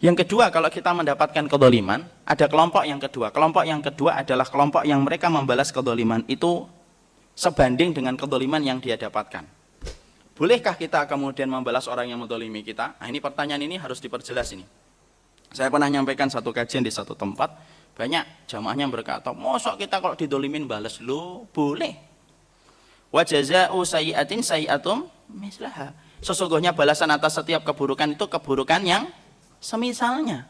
Yang kedua, kalau kita mendapatkan kedoliman, ada kelompok yang kedua. Kelompok yang kedua adalah kelompok yang mereka membalas kedoliman itu sebanding dengan kedoliman yang dia dapatkan. Bolehkah kita kemudian membalas orang yang mendolimi kita? Nah, ini pertanyaan ini harus diperjelas ini. Saya pernah nyampaikan satu kajian di satu tempat, banyak jamaahnya berkata, mosok kita kalau didolimin balas? Lo boleh. Wa jaza'u sayyi'atin sayyi'atum mislaha. Sesungguhnya balasan atas setiap keburukan itu keburukan yang semisalnya.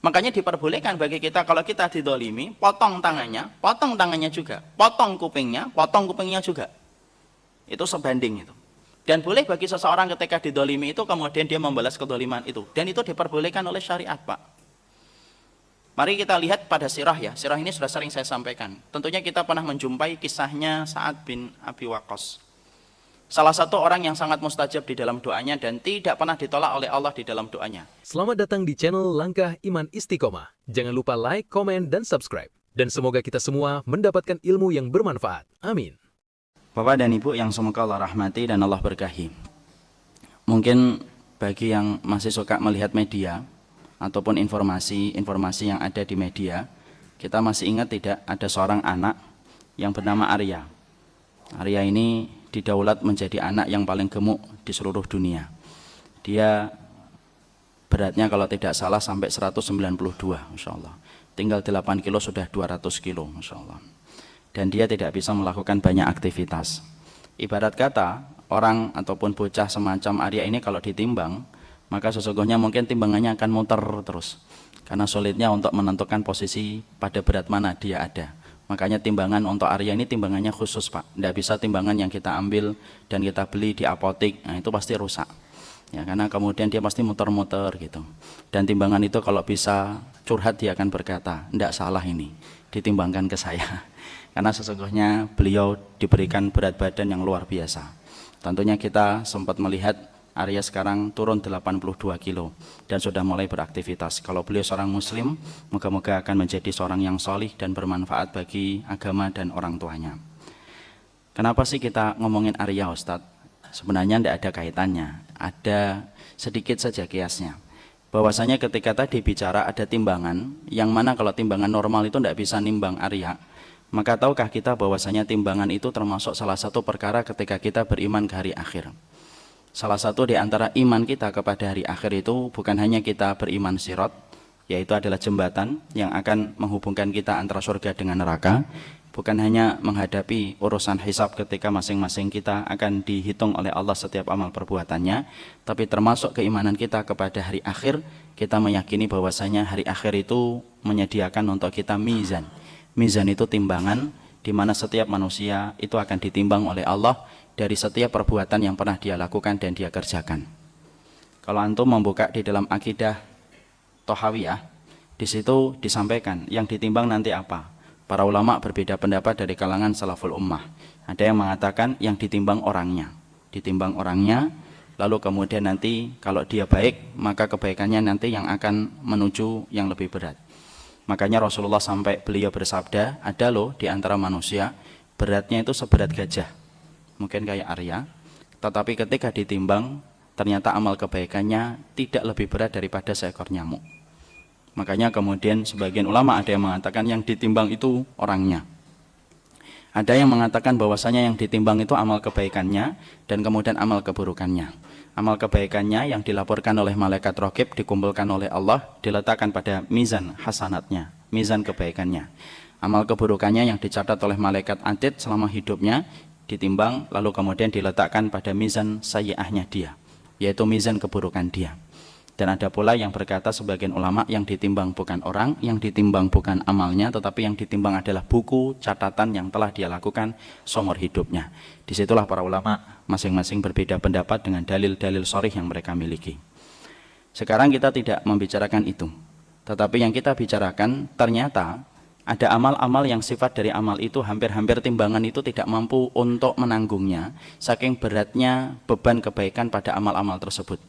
Makanya diperbolehkan bagi kita kalau kita didolimi, potong tangannya juga, potong kupingnya juga. Itu sebanding itu. Dan boleh bagi seseorang ketika didolimi itu kemudian dia membalas kedoliman itu. Dan itu diperbolehkan oleh syariat, Pak. Mari kita lihat pada sirah ya. Sirah ini sudah sering saya sampaikan. Tentunya kita pernah menjumpai kisahnya Sa'ad bin Abi Waqqas. Salah satu orang yang sangat mustajab di dalam doanya dan tidak pernah ditolak oleh Allah di dalam doanya. Selamat datang di channel Langkah Iman Istiqomah. Jangan lupa like, komen, dan subscribe. Dan semoga kita semua mendapatkan ilmu yang bermanfaat. Amin. Bapak dan Ibu yang semoga Allah rahmati dan Allah berkahi. Mungkin bagi yang masih suka melihat media ataupun informasi yang ada di media, kita masih ingat tidak ada seorang anak yang bernama Arya. Arya ini didaulat menjadi anak yang paling gemuk di seluruh dunia. Dia beratnya kalau tidak salah sampai 192, Masya Allah. Tinggal 8 kilo sudah 200 kilo, Masya Allah. Dan dia tidak bisa melakukan banyak aktivitas. Ibarat kata, orang ataupun bocah semacam Arya ini kalau ditimbang, maka sesungguhnya mungkin timbangannya akan muter terus. Karena sulitnya untuk menentukan posisi pada berat mana dia ada. Makanya timbangan untuk Arya ini timbangannya khusus, Pak. Tidak bisa timbangan yang kita ambil dan kita beli di apotik. Nah, itu pasti rusak. Ya, karena kemudian dia pasti muter-muter gitu. Dan timbangan itu kalau bisa curhat dia akan berkata, tidak salah ini, ditimbangkan ke saya. Karena sesungguhnya beliau diberikan berat badan yang luar biasa. Tentunya kita sempat melihat Arya sekarang turun 82 kilo dan sudah mulai beraktivitas. Kalau beliau seorang muslim, moga-moga akan menjadi seorang yang solih dan bermanfaat bagi agama dan orang tuanya. Kenapa sih kita ngomongin Arya, Ustadz? Sebenarnya tidak ada kaitannya, ada sedikit saja kiasnya. Bahwasanya ketika tadi bicara ada timbangan, yang mana kalau timbangan normal itu tidak bisa nimbang Arya, maka tahukah kita bahwasanya timbangan itu termasuk salah satu perkara ketika kita beriman ke hari akhir. Salah satu di antara iman kita kepada hari akhir itu bukan hanya kita beriman sirat, yaitu adalah jembatan yang akan menghubungkan kita antara surga dengan neraka. Bukan hanya menghadapi urusan hisab ketika masing-masing kita akan dihitung oleh Allah setiap amal perbuatannya, tapi termasuk keimanan kita kepada hari akhir. Kita meyakini bahwasanya hari akhir itu menyediakan untuk kita mizan. Mizan itu timbangan di mana setiap manusia itu akan ditimbang oleh Allah dari setiap perbuatan yang pernah dia lakukan dan dia kerjakan. Kalau antum membuka di dalam akidah Tohawiyah, di situ disampaikan yang ditimbang nanti apa. Para ulama berbeda pendapat dari kalangan salaful ummah. Ada yang mengatakan yang ditimbang orangnya, lalu kemudian nanti kalau dia baik maka kebaikannya nanti yang akan menuju yang lebih berat. Makanya Rasulullah sampai beliau bersabda, ada loh di antara manusia beratnya itu seberat gajah, mungkin kayak Arya, tetapi ketika ditimbang ternyata amal kebaikannya tidak lebih berat daripada seekor nyamuk. Makanya kemudian sebagian ulama ada yang mengatakan yang ditimbang itu orangnya. Ada yang mengatakan bahwasanya yang ditimbang itu amal kebaikannya dan kemudian amal keburukannya. Amal kebaikannya yang dilaporkan oleh malaikat raqib dikumpulkan oleh Allah, diletakkan pada mizan hasanatnya, mizan kebaikannya. Amal keburukannya yang dicatat oleh malaikat atid selama hidupnya ditimbang lalu kemudian diletakkan pada mizan sayyi'ahnya dia, yaitu mizan keburukan dia. Dan ada pula yang berkata sebagian ulama yang ditimbang bukan orang, yang ditimbang bukan amalnya, tetapi yang ditimbang adalah buku catatan yang telah dia lakukan seumur hidupnya. Disitulah para ulama masing-masing berbeda pendapat dengan dalil-dalil sharih yang mereka miliki. Sekarang kita tidak membicarakan itu, tetapi yang kita bicarakan ternyata ada amal-amal yang sifat dari amal itu hampir-hampir timbangan itu tidak mampu untuk menanggungnya, saking beratnya beban kebaikan pada amal-amal tersebut.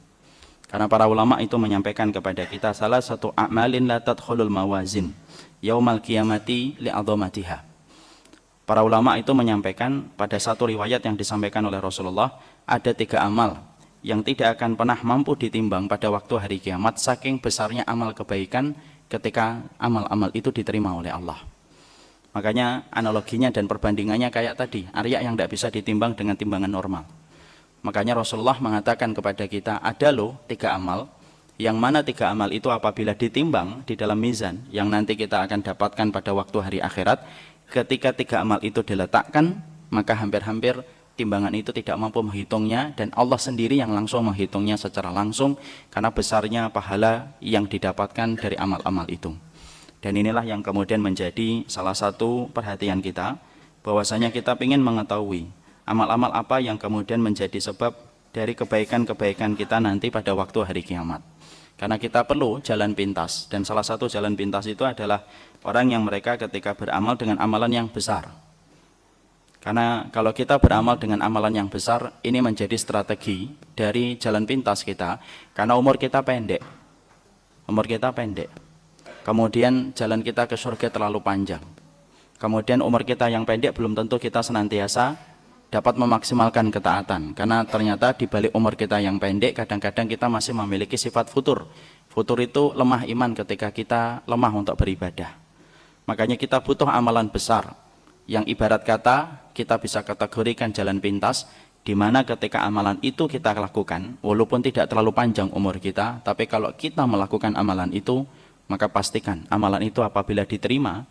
Karena para ulama itu menyampaikan kepada kita salah satu a'malin la tadkhulul mawazin yaumal qiyamati li'adhamatiha. Para ulama itu menyampaikan pada satu riwayat yang disampaikan oleh Rasulullah, ada 3 amal yang tidak akan pernah mampu ditimbang pada waktu hari kiamat, saking besarnya amal kebaikan ketika amal-amal itu diterima oleh Allah. Makanya analoginya dan perbandingannya kayak tadi, arya yang tidak bisa ditimbang dengan timbangan normal. Makanya Rasulullah mengatakan kepada kita, ada loh 3 amal, yang mana 3 amal itu apabila ditimbang di dalam mizan, yang nanti kita akan dapatkan pada waktu hari akhirat, ketika 3 amal itu diletakkan, maka hampir-hampir timbangan itu tidak mampu menghitungnya, dan Allah sendiri yang langsung menghitungnya secara langsung, karena besarnya pahala yang didapatkan dari amal-amal itu. Dan inilah yang kemudian menjadi salah satu perhatian kita, bahwasanya kita ingin mengetahui amal-amal apa yang kemudian menjadi sebab dari kebaikan-kebaikan kita nanti pada waktu hari kiamat. Karena kita perlu jalan pintas, dan salah satu jalan pintas itu adalah orang yang mereka ketika beramal dengan amalan yang besar. Karena kalau kita beramal dengan amalan yang besar, ini menjadi strategi dari jalan pintas kita, karena umur kita pendek. Umur kita pendek. Kemudian jalan kita ke surga terlalu panjang. Kemudian umur kita yang pendek belum tentu kita senantiasa dapat memaksimalkan ketaatan. Karena ternyata di balik umur kita yang pendek, kadang-kadang kita masih memiliki sifat futur. Futur itu lemah iman ketika kita lemah untuk beribadah. Makanya kita butuh amalan besar, yang ibarat kata kita bisa kategorikan jalan pintas, di mana ketika amalan itu kita lakukan, walaupun tidak terlalu panjang umur kita, tapi kalau kita melakukan amalan itu, maka pastikan amalan itu apabila diterima,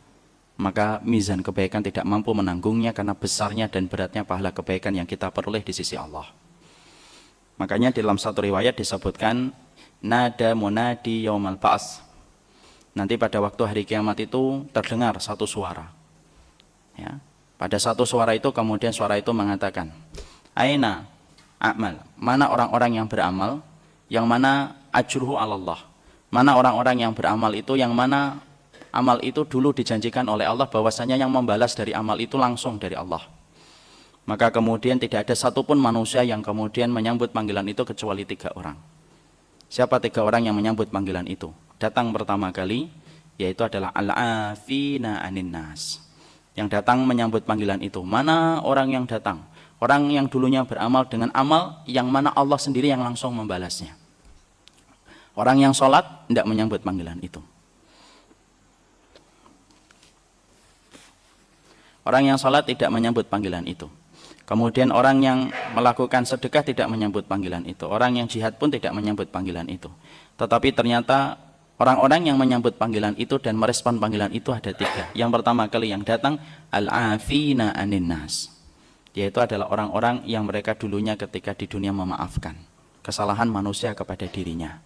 maka mizan kebaikan tidak mampu menanggungnya karena besarnya dan beratnya pahala kebaikan yang kita peroleh di sisi Allah. Makanya dalam satu riwayat disebutkan, nada munadi yaumal ba'ats. Nanti pada waktu hari kiamat itu terdengar satu suara. Ya. Pada satu suara itu kemudian suara itu mengatakan, aina amal, mana orang-orang yang beramal, yang mana ajruhu alallah. Mana orang-orang yang beramal itu, yang mana amal itu dulu dijanjikan oleh Allah bahwasanya yang membalas dari amal itu langsung dari Allah. Maka kemudian tidak ada satupun manusia yang kemudian menyambut panggilan itu kecuali 3 orang. Siapa 3 orang yang menyambut panggilan itu? Datang pertama kali, yaitu adalah al-afina anin nas. Yang datang menyambut panggilan itu. Mana orang yang datang? Orang yang dulunya beramal dengan amal yang mana Allah sendiri yang langsung membalasnya. Orang yang sholat tidak menyambut panggilan itu. Orang yang sholat tidak menyambut panggilan itu. Kemudian orang yang melakukan sedekah tidak menyambut panggilan itu. Orang yang jihad pun tidak menyambut panggilan itu. Tetapi ternyata orang-orang yang menyambut panggilan itu dan merespon panggilan itu ada 3. Yang pertama kali yang datang, al-afina anin nas. Yaitu adalah orang-orang yang mereka dulunya ketika di dunia memaafkan kesalahan manusia kepada dirinya.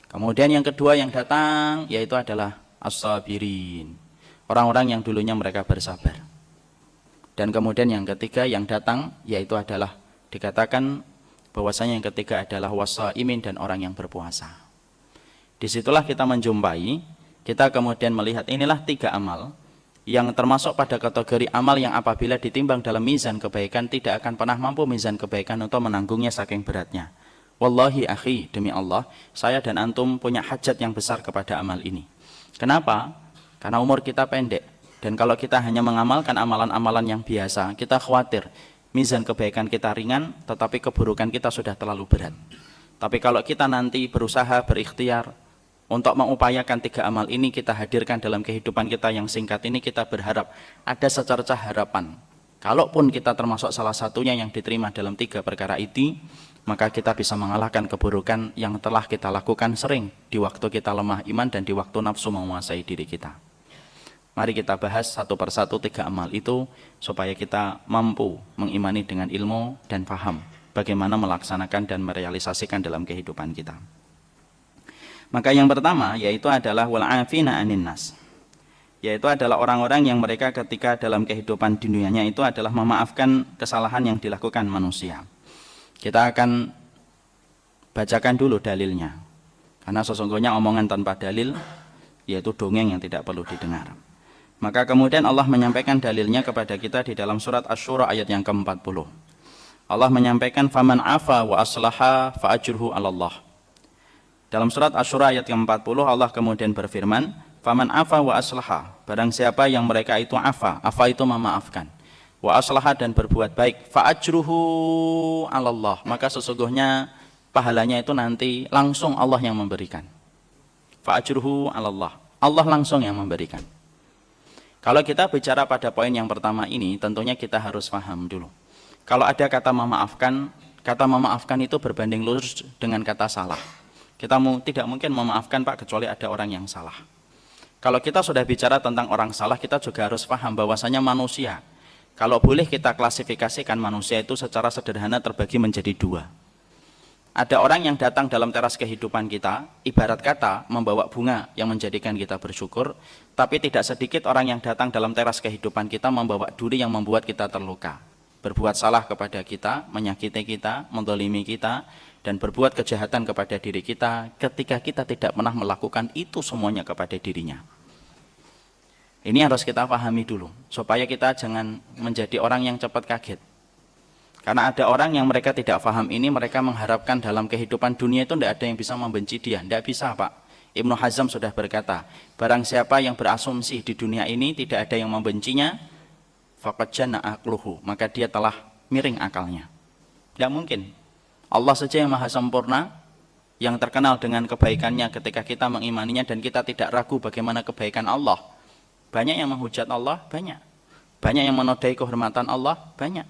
Kemudian yang kedua yang datang yaitu adalah as-sabirin, orang-orang yang dulunya mereka bersabar. Dan kemudian yang ketiga yang datang yaitu adalah dikatakan bahwasanya yang ketiga adalah wasaimin, dan orang yang berpuasa. Disitulah kita menjumpai, kita kemudian melihat inilah 3 amal yang termasuk pada kategori amal yang apabila ditimbang dalam mizan kebaikan tidak akan pernah mampu mizan kebaikan untuk menanggungnya saking beratnya. Wallahi akhi, demi Allah, saya dan antum punya hajat yang besar kepada amal ini. Kenapa? Karena umur kita pendek. Dan kalau kita hanya mengamalkan amalan-amalan yang biasa, kita khawatir mizan kebaikan kita ringan, tetapi keburukan kita sudah terlalu berat. Tapi kalau kita nanti berusaha, berikhtiar untuk mengupayakan 3 amal ini kita hadirkan dalam kehidupan kita yang singkat ini, kita berharap ada secercah harapan. Kalaupun kita termasuk salah satunya yang diterima dalam 3 perkara itu, maka kita bisa mengalahkan keburukan yang telah kita lakukan sering di waktu kita lemah iman dan di waktu nafsu menguasai diri kita. Mari kita bahas satu persatu 3 amal itu supaya kita mampu mengimani dengan ilmu dan paham bagaimana melaksanakan dan merealisasikan dalam kehidupan kita. Maka yang pertama yaitu adalah wal-afina anin nas. Yaitu adalah orang-orang yang mereka ketika dalam kehidupan dunianya itu adalah memaafkan kesalahan yang dilakukan manusia. Kita akan bacakan dulu dalilnya. Karena sesungguhnya omongan tanpa dalil yaitu dongeng yang tidak perlu didengar. Maka kemudian Allah menyampaikan dalilnya kepada kita di dalam surat Asy-Syura ayat yang ke-40. Allah menyampaikan faman afa wa aslaha fa ajruhu 'alallah. Dalam surat Asy-Syura ayat ke-40 Allah kemudian berfirman, faman afa wa aslaha, barang siapa yang mereka itu afa itu memaafkan. wa aslaha dan berbuat baik, fa ajruhu 'alallah, maka sesungguhnya pahalanya itu nanti langsung Allah yang memberikan. Fa ajruhu 'alallah, Allah langsung yang memberikan. Kalau kita bicara pada poin yang pertama ini, tentunya kita harus paham dulu. Kalau ada kata memaafkan itu berbanding lurus dengan kata salah. Kita tidak mungkin memaafkan Pak kecuali ada orang yang salah. Kalau kita sudah bicara tentang orang salah, kita juga harus paham bahwasanya manusia, kalau boleh kita klasifikasikan manusia itu secara sederhana terbagi menjadi dua. Ada orang yang datang dalam teras kehidupan kita, ibarat kata membawa bunga yang menjadikan kita bersyukur, tapi tidak sedikit orang yang datang dalam teras kehidupan kita membawa duri yang membuat kita terluka. Berbuat salah kepada kita, menyakiti kita, mendolimi kita, dan berbuat kejahatan kepada diri kita ketika kita tidak pernah melakukan itu semuanya kepada dirinya. Ini harus kita pahami dulu, supaya kita jangan menjadi orang yang cepat kaget. Karena ada orang yang mereka tidak paham ini, mereka mengharapkan dalam kehidupan dunia itu tidak ada yang bisa membenci dia. Tidak bisa Pak. Ibnu Hazm sudah berkata, barang siapa yang berasumsi di dunia ini tidak ada yang membencinya, faqad janna aqluhu, maka dia telah miring akalnya. Tidak mungkin. Allah saja yang maha sempurna, yang terkenal dengan kebaikannya ketika kita mengimaninya dan kita tidak ragu bagaimana kebaikan Allah. Banyak yang menghujat Allah, banyak. Banyak yang menodai kehormatan Allah, banyak.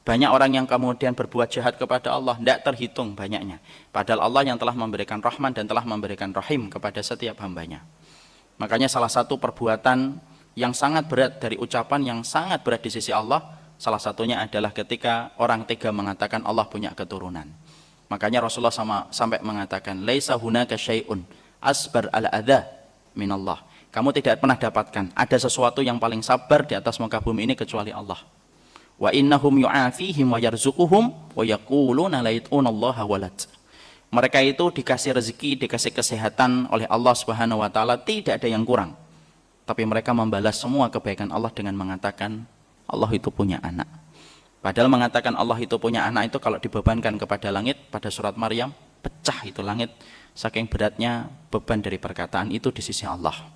Banyak orang yang kemudian berbuat jahat kepada Allah, tidak terhitung banyaknya. Padahal Allah yang telah memberikan rahman dan telah memberikan rahim kepada setiap hambanya. Makanya salah satu perbuatan yang sangat berat dari ucapan yang sangat berat di sisi Allah, salah satunya adalah ketika orang tega mengatakan Allah punya keturunan. Makanya Rasulullah sampai mengatakan, laisa hunaka syai'un asbar al-adha minallah. Kamu tidak pernah dapatkan ada sesuatu yang paling sabar di atas muka bumi ini kecuali Allah. Wa innahum yu'afihim wa yarzuquhum wa yaquluna la yat'unallaha walad. Mereka itu dikasih rezeki, dikasih kesehatan oleh Allah Subhanahu wa taala, tidak ada yang kurang. Tapi mereka membalas semua kebaikan Allah dengan mengatakan Allah itu punya anak. Padahal mengatakan Allah itu punya anak itu kalau dibebankan kepada langit, pada surat Maryam pecah itu langit, saking beratnya beban dari perkataan itu di sisi Allah.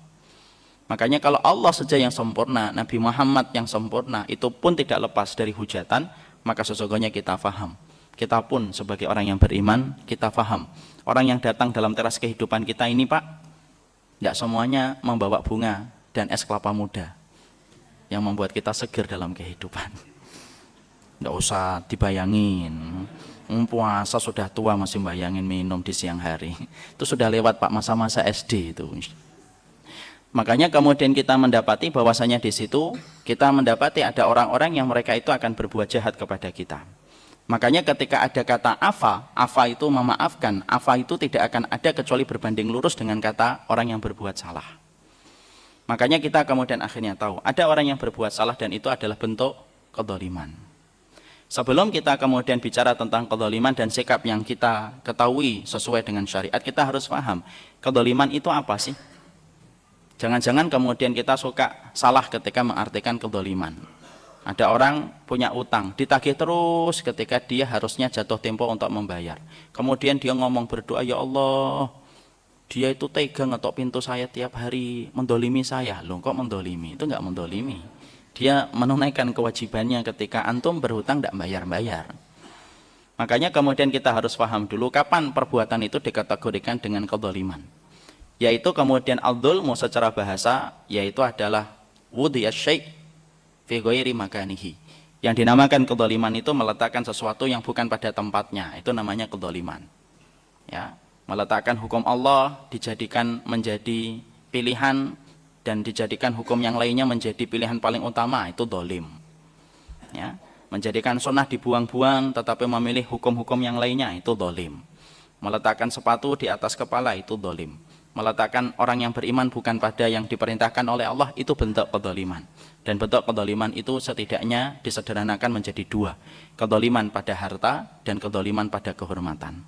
Makanya kalau Allah saja yang sempurna, Nabi Muhammad yang sempurna, itu pun tidak lepas dari hujatan, maka sesungguhnya kita faham. Kita pun sebagai orang yang beriman, kita faham. Orang yang datang dalam teras kehidupan kita ini Pak, tidak semuanya membawa bunga dan es kelapa muda yang membuat kita seger dalam kehidupan. Tidak usah dibayangin. Puasa sudah tua masih bayangin minum di siang hari. Itu sudah lewat Pak, masa-masa SD itu. Makanya kemudian kita mendapati bahwasanya di situ kita mendapati ada orang-orang yang mereka itu akan berbuat jahat kepada kita. Makanya ketika ada kata afa itu memaafkan, afa itu tidak akan ada kecuali berbanding lurus dengan kata orang yang berbuat salah. Makanya kita kemudian akhirnya tahu ada orang yang berbuat salah dan itu adalah bentuk kedzaliman. Sebelum kita kemudian bicara tentang kedzaliman dan sikap yang kita ketahui sesuai dengan syariat, kita harus paham kedzaliman itu apa sih? Jangan-jangan kemudian kita suka salah ketika mengartikan kedzaliman. Ada orang punya utang, ditagih terus ketika dia harusnya jatuh tempo untuk membayar. Kemudian dia ngomong berdoa, ya Allah, dia itu tega ngetok pintu saya tiap hari, mendolimi saya. Loh kok mendolimi? Itu enggak mendolimi. Dia menunaikan kewajibannya ketika antum berhutang tidak bayar-bayar. Makanya kemudian kita harus paham dulu kapan perbuatan itu dikategorikan dengan kedzaliman. Yaitu kemudian al-dzulmu secara bahasa yaitu adalah wudhiya syai' fi ghairi makanihi. Yang dinamakan kedzaliman itu meletakkan sesuatu yang bukan pada tempatnya, itu namanya kedzaliman. Ya, meletakkan hukum Allah dijadikan menjadi pilihan dan dijadikan hukum yang lainnya menjadi pilihan paling utama, itu dolim. Ya, menjadikan sunnah dibuang-buang tetapi memilih hukum-hukum yang lainnya, itu dolim. Meletakkan sepatu di atas kepala, itu dolim. Meletakkan orang yang beriman bukan pada yang diperintahkan oleh Allah, itu bentuk kedzaliman. Dan bentuk kedzaliman itu setidaknya disederhanakan menjadi dua, kedzaliman pada harta dan kedzaliman pada kehormatan.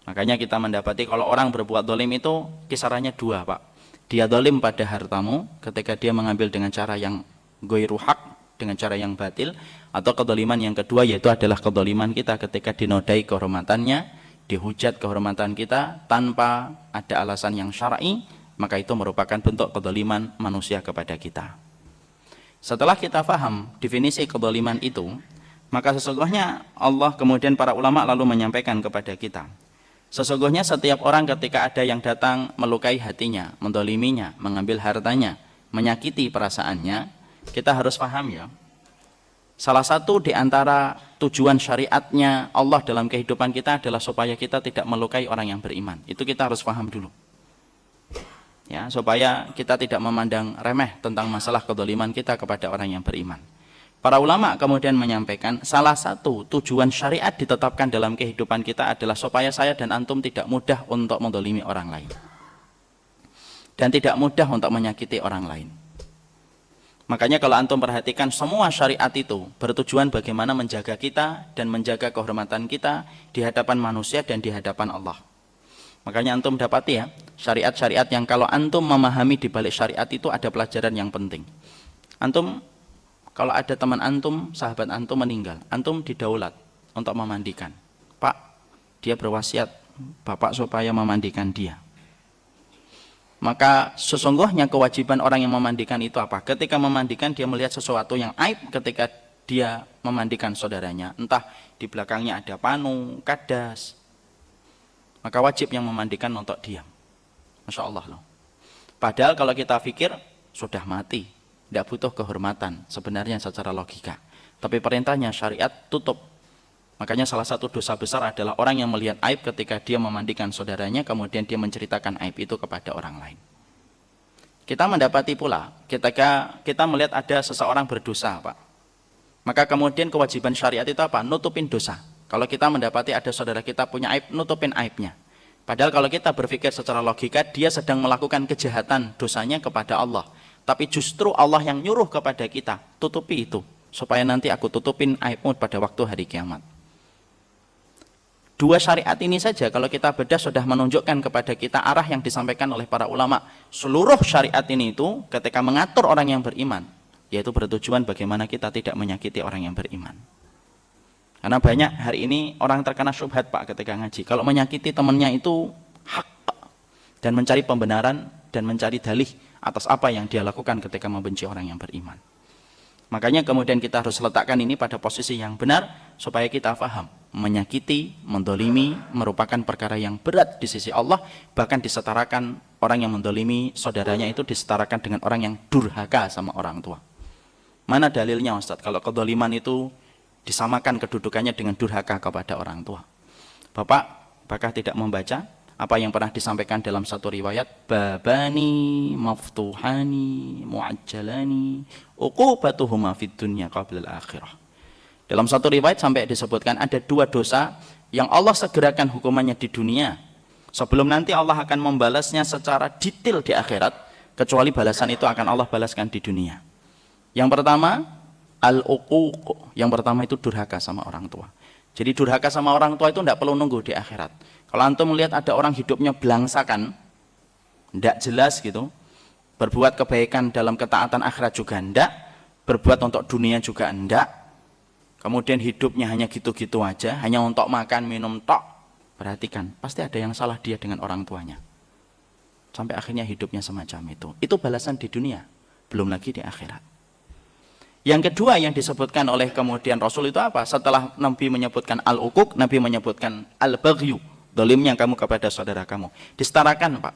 Makanya kita mendapati kalau orang berbuat dolim itu kisarannya dua Pak. Dia dolim pada hartamu ketika dia mengambil dengan cara yang ghairu haq, dengan cara yang batil, atau kedzaliman yang kedua yaitu adalah kedzaliman kita ketika dinodai kehormatannya, dihujat kehormatan kita tanpa ada alasan yang syar'i, maka itu merupakan bentuk kedzaliman manusia kepada kita. Setelah kita paham definisi kezaliman itu, maka sesungguhnya Allah kemudian para ulama lalu menyampaikan kepada kita, sesungguhnya setiap orang ketika ada yang datang melukai hatinya, mendoliminya, mengambil hartanya, menyakiti perasaannya, kita harus paham ya, salah satu di antara tujuan syariatnya Allah dalam kehidupan kita adalah supaya kita tidak melukai orang yang beriman. Itu kita harus paham dulu. Ya, supaya kita tidak memandang remeh tentang masalah kezaliman kita kepada orang yang beriman. Para ulama kemudian menyampaikan salah satu tujuan syariat ditetapkan dalam kehidupan kita adalah supaya saya dan antum tidak mudah untuk mendolimi orang lain. Dan tidak mudah untuk menyakiti orang lain. Makanya kalau antum perhatikan semua syariat itu bertujuan bagaimana menjaga kita dan menjaga kehormatan kita di hadapan manusia dan di hadapan Allah. Makanya antum dapati ya, syariat-syariat yang kalau antum memahami di balik syariat itu ada pelajaran yang penting. Antum, kalau ada teman antum, sahabat antum meninggal, antum didaulat untuk memandikan. Pak, dia berwasiat Bapak supaya memandikan dia. Maka sesungguhnya kewajiban orang yang memandikan itu apa? Ketika memandikan dia melihat sesuatu yang aib ketika dia memandikan saudaranya. Entah di belakangnya ada panu, kadas. Maka wajib yang memandikan untuk diam. Masya Allah loh. Padahal kalau kita pikir sudah mati, tidak butuh kehormatan sebenarnya secara logika. Tapi perintahnya syariat tutup. Makanya salah satu dosa besar adalah orang yang melihat aib ketika dia memandikan saudaranya, kemudian dia menceritakan aib itu kepada orang lain. Kita mendapati pula ketika kita melihat ada seseorang berdosa, Pak. Maka kemudian kewajiban syariat itu apa? Nutupin dosa. Kalau kita mendapati ada saudara kita punya aib, nutupin aibnya. Padahal kalau kita berpikir secara logika, dia sedang melakukan kejahatan dosanya kepada Allah. Tapi justru Allah yang nyuruh kepada kita, tutupi itu. Supaya nanti aku tutupin aibmu pada waktu hari kiamat. Dua syariat ini saja kalau kita bedah sudah menunjukkan kepada kita arah yang disampaikan oleh para ulama. Seluruh syariat ini itu ketika mengatur orang yang beriman, yaitu bertujuan bagaimana kita tidak menyakiti orang yang beriman. Karena banyak hari ini orang terkena syubhat Pak ketika ngaji. Kalau menyakiti temannya itu hak Pak. Dan mencari pembenaran dan mencari dalih atas apa yang dia lakukan ketika membenci orang yang beriman. Makanya kemudian kita harus letakkan ini pada posisi yang benar supaya kita paham. Menyakiti, mendolimi merupakan perkara yang berat di sisi Allah. Bahkan disetarakan orang yang mendolimi saudaranya itu disetarakan dengan orang yang durhaka sama orang tua. Mana dalilnya Ustaz? Kalau kedoliman itu disamakan kedudukannya dengan durhaka kepada orang tua. Bapak, apakah tidak membaca apa yang pernah disampaikan dalam satu riwayat? Babani maftuhani mu'ajjalani uqubatuhuma fid dunya qabla al-akhirah. Dalam satu riwayat sampai disebutkan ada dua dosa yang Allah segerakan hukumannya di dunia sebelum nanti Allah akan membalasnya secara detail di akhirat, kecuali balasan itu akan Allah balaskan di dunia. Yang pertama al-uquq, yang pertama itu durhaka sama orang tua. Jadi durhaka sama orang tua itu tidak perlu nunggu di akhirat. Kalau antum melihat ada orang hidupnya belangsakan, tidak jelas gitu, berbuat kebaikan dalam ketaatan akhirat juga tidak, berbuat untuk dunia juga tidak, kemudian hidupnya hanya gitu-gitu aja, hanya untuk makan, minum, tok, perhatikan, pasti ada yang salah dia dengan orang tuanya. Sampai akhirnya hidupnya semacam itu. Itu balasan di dunia, belum lagi di akhirat. Yang kedua yang disebutkan oleh kemudian Rasul itu apa? Setelah Nabi menyebutkan al-uquq, Nabi menyebutkan al-baghyu, dolimnya kamu kepada saudara kamu. Disetarakan Pak.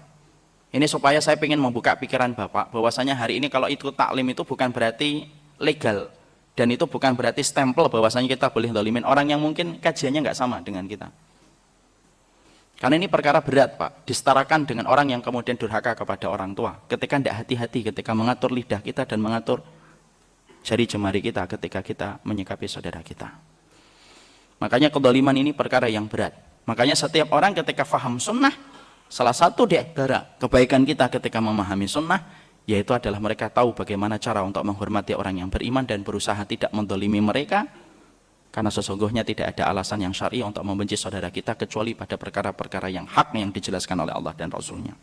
Ini supaya saya ingin membuka pikiran Bapak, bahwasanya hari ini kalau itu taklim itu bukan berarti legal. Dan itu bukan berarti stempel bahwasanya kita boleh dolimin orang yang mungkin kajiannya nggak sama dengan kita. Karena ini perkara berat Pak. Disetarakan dengan orang yang kemudian durhaka kepada orang tua. Ketika tidak hati-hati, ketika mengatur lidah kita dan mengatur jari jemari kita ketika kita menyikapi saudara kita. Makanya kedoliman ini perkara yang berat. Makanya setiap orang ketika faham sunnah, salah satu di antara kebaikan kita ketika memahami sunnah, yaitu adalah mereka tahu bagaimana cara untuk menghormati orang yang beriman dan berusaha tidak mendolimi mereka, karena sesungguhnya tidak ada alasan yang syar'i untuk membenci saudara kita kecuali pada perkara-perkara yang hak yang dijelaskan oleh Allah dan Rasulnya.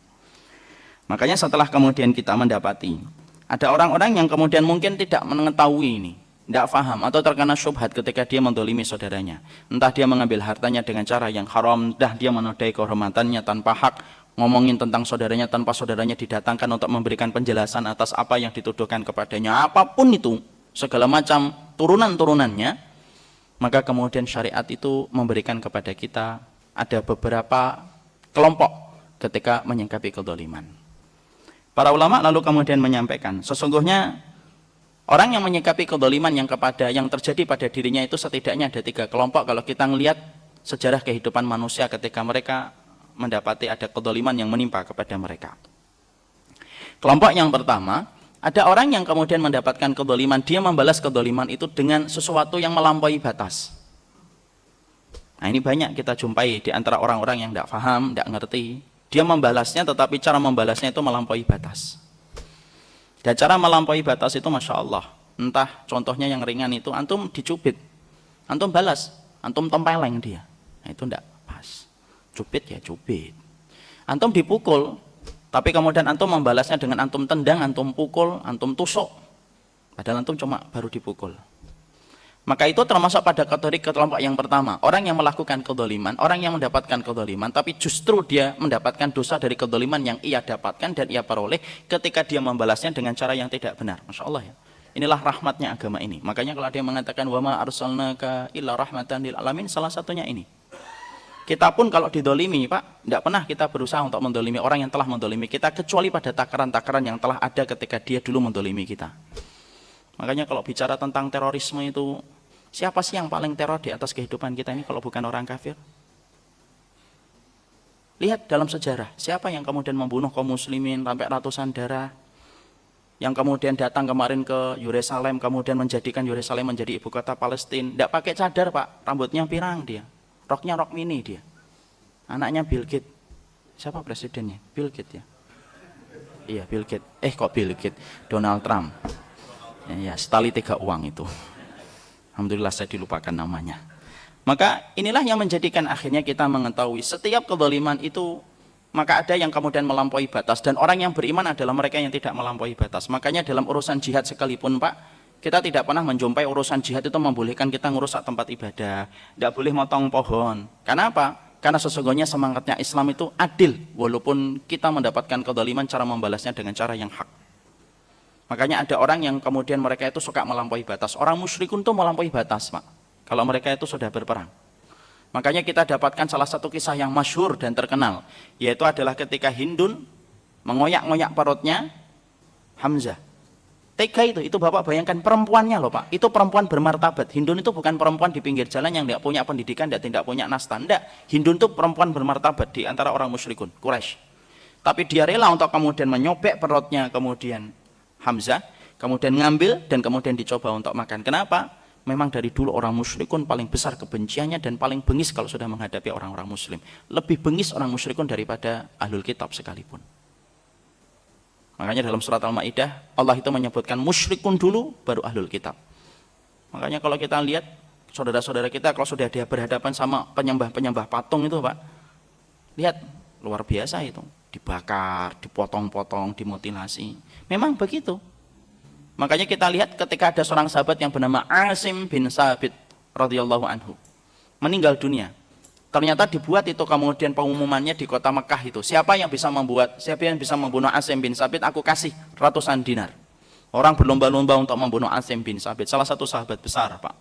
Makanya setelah kemudian kita mendapati ada orang-orang yang kemudian mungkin tidak mengetahui ini, tidak paham atau terkena syubhat ketika dia mendolimi saudaranya. Entah dia mengambil hartanya dengan cara yang haram, entah dia menodai kehormatannya tanpa hak, ngomongin tentang saudaranya tanpa saudaranya didatangkan untuk memberikan penjelasan atas apa yang dituduhkan kepadanya, apapun itu, segala macam turunan-turunannya, maka kemudian syariat itu memberikan kepada kita ada beberapa kelompok ketika menyikapi kezaliman. Para ulama lalu kemudian menyampaikan, sesungguhnya orang yang menyikapi kezaliman yang terjadi pada dirinya itu setidaknya ada 3 kelompok kalau kita melihat sejarah kehidupan manusia ketika mereka mendapati ada kezaliman yang menimpa kepada mereka. Kelompok yang pertama, ada orang yang kemudian mendapatkan kezaliman, dia membalas kezaliman itu dengan sesuatu yang melampaui batas. Nah, ini banyak kita jumpai di antara orang-orang yang tidak paham, tidak ngerti. Dia membalasnya, tetapi cara membalasnya itu melampaui batas. Dan cara melampaui batas itu Masya Allah. Entah contohnya yang ringan itu, antum dicubit, antum balas, antum tempeleng dia. Nah, itu tidak pas. Cubit ya cubit. Antum dipukul, tapi kemudian antum membalasnya dengan antum tendang, antum pukul, antum tusuk. Padahal antum cuma baru dipukul. Maka itu termasuk pada kategori kelompok yang pertama. Orang yang melakukan kezaliman, orang yang mendapatkan kezaliman, tapi justru dia mendapatkan dosa dari kezaliman yang ia dapatkan dan ia peroleh ketika dia membalasnya dengan cara yang tidak benar. Masya Allah ya. Inilah rahmatnya agama ini. Makanya kalau dia mengatakan wa ma arsalnaka illa rahmatan lil alamin, salah satunya ini. Kita pun kalau didolimi, Pak, tidak pernah kita berusaha untuk mendolimi orang yang telah mendolimi kita, kecuali pada takaran-takaran yang telah ada ketika dia dulu mendolimi kita. Makanya kalau bicara tentang terorisme itu, siapa sih yang paling teror di atas kehidupan kita ini kalau bukan orang kafir? Lihat dalam sejarah, siapa yang kemudian membunuh kaum muslimin sampai ratusan darah, yang kemudian datang kemarin ke Yerusalem, kemudian menjadikan Yerusalem menjadi ibu kota Palestina, tidak pakai cadar, Pak, rambutnya pirang dia. Roknya rok mini dia. Anaknya Bill Gates. Siapa presidennya? Bill Gates ya? Iya, Bill Gates. Kok Bill Gates? Donald Trump. Ya, setali 3 uang itu. Alhamdulillah saya dilupakan namanya. Maka inilah yang menjadikan akhirnya kita mengetahui setiap kezaliman itu, maka ada yang kemudian melampaui batas. Dan orang yang beriman adalah mereka yang tidak melampaui batas. Makanya dalam urusan jihad sekalipun, Pak, kita tidak pernah menjumpai urusan jihad itu membolehkan kita ngerusak tempat ibadah, tidak boleh motong pohon. Karena apa? Karena sesungguhnya semangatnya Islam itu adil, walaupun kita mendapatkan kezaliman, cara membalasnya dengan cara yang hak. Makanya ada orang yang kemudian mereka itu suka melampaui batas. Orang musyrikun itu melampaui batas, Pak, kalau mereka itu sudah berperang. Makanya kita dapatkan salah satu kisah yang masyhur dan terkenal, yaitu adalah ketika Hindun mengoyak-ngoyak perutnya Hamzah. Tega itu Bapak bayangkan perempuannya loh Pak, itu perempuan bermartabat. Hindun itu bukan perempuan di pinggir jalan yang tidak punya pendidikan, tidak punya nastan, tidak. Hindun itu perempuan bermartabat di antara orang musyrikun, Quraisy. Tapi dia rela untuk kemudian menyobek perutnya kemudian Hamzah, kemudian ngambil dan kemudian dicoba untuk makan. Kenapa? Memang dari dulu orang musyrikun paling besar kebenciannya dan paling bengis kalau sudah menghadapi orang-orang muslim. Lebih bengis orang musyrikun daripada ahlul kitab sekalipun. Makanya dalam surat Al-Maidah Allah itu menyebutkan musyrikun dulu baru ahlul kitab. Makanya kalau kita lihat saudara-saudara kita kalau sudah dia berhadapan sama penyembah-penyembah patung itu Pak, lihat luar biasa itu, dibakar, dipotong-potong, dimutilasi. Memang begitu. Makanya kita lihat ketika ada seorang sahabat yang bernama Asim bin Sabit radhiyallahu anhu meninggal dunia. Ternyata dibuat itu kemudian pengumumannya di kota Mekah itu. Siapa yang bisa membunuh Asim bin Sabit, aku kasih ratusan dinar. Orang berlomba-lomba untuk membunuh Asim bin Sabit. Salah satu sahabat besar, Pak.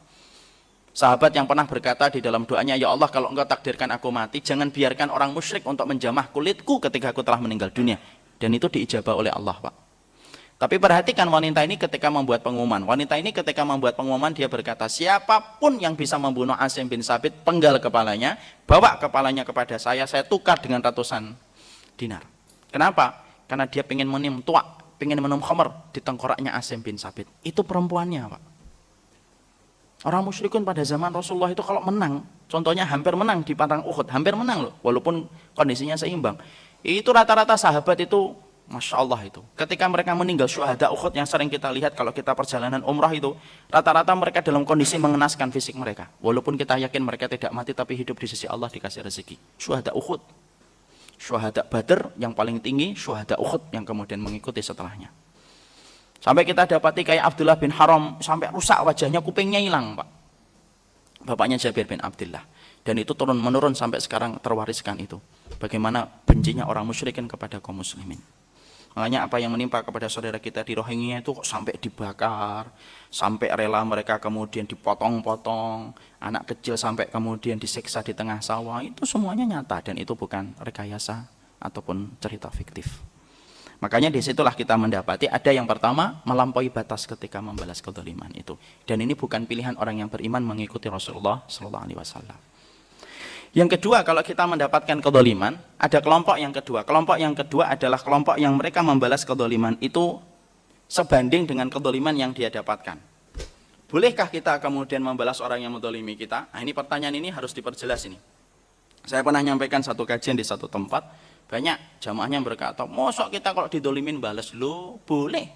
Sahabat yang pernah berkata di dalam doanya, ya Allah kalau engkau takdirkan aku mati, jangan biarkan orang musyrik untuk menjamah kulitku ketika aku telah meninggal dunia. Dan itu diijabah oleh Allah, Pak. Tapi perhatikan wanita ini ketika membuat pengumuman. Wanita ini ketika membuat pengumuman dia berkata, siapapun yang bisa membunuh Asim bin Sabit, penggal kepalanya, bawa kepalanya kepada saya tukar dengan ratusan dinar. Kenapa? Karena dia pengen minum tuak, pengen minum khamr di tengkoraknya Asim bin Sabit. Itu perempuannya, Pak. Orang musyrikun pada zaman Rasulullah itu kalau menang, contohnya hampir menang di perang Uhud, hampir menang loh, walaupun kondisinya seimbang. Itu rata-rata sahabat itu Masya Allah itu. Ketika mereka meninggal syuhada Uhud yang sering kita lihat kalau kita perjalanan umrah itu, rata-rata mereka dalam kondisi mengenaskan fisik mereka. Walaupun kita yakin mereka tidak mati tapi hidup di sisi Allah dikasih rezeki. Syuhada Uhud. Syuhada Badr yang paling tinggi, syuhada Uhud yang kemudian mengikuti setelahnya. Sampai kita dapati kayak Abdullah bin Haram sampai rusak wajahnya, kupingnya hilang, Pak. Bapaknya Jabir bin Abdullah. Dan itu turun menurun sampai sekarang terwariskan itu. Bagaimana bencinya orang musyrikin kepada kaum muslimin. Makanya apa yang menimpa kepada saudara kita di Rohingya itu kok sampai dibakar, sampai rela mereka kemudian dipotong-potong, anak kecil sampai kemudian disiksa di tengah sawah, itu semuanya nyata dan itu bukan rekayasa ataupun cerita fiktif. Makanya disitulah kita mendapati ada yang pertama melampaui batas ketika membalas kezaliman itu. Dan ini bukan pilihan orang yang beriman mengikuti Rasulullah SAW. Yang kedua, kalau kita mendapatkan kezaliman, ada kelompok yang kedua. Kelompok yang kedua adalah kelompok yang mereka membalas kezaliman itu sebanding dengan kezaliman yang dia dapatkan. Bolehkah kita kemudian membalas orang yang menzalimi kita? Nah, ini pertanyaan ini harus diperjelas ini. Saya pernah menyampaikan satu kajian di satu tempat, banyak jamaahnya berkata, mosok kita kalau didolimin balas? Loh, boleh.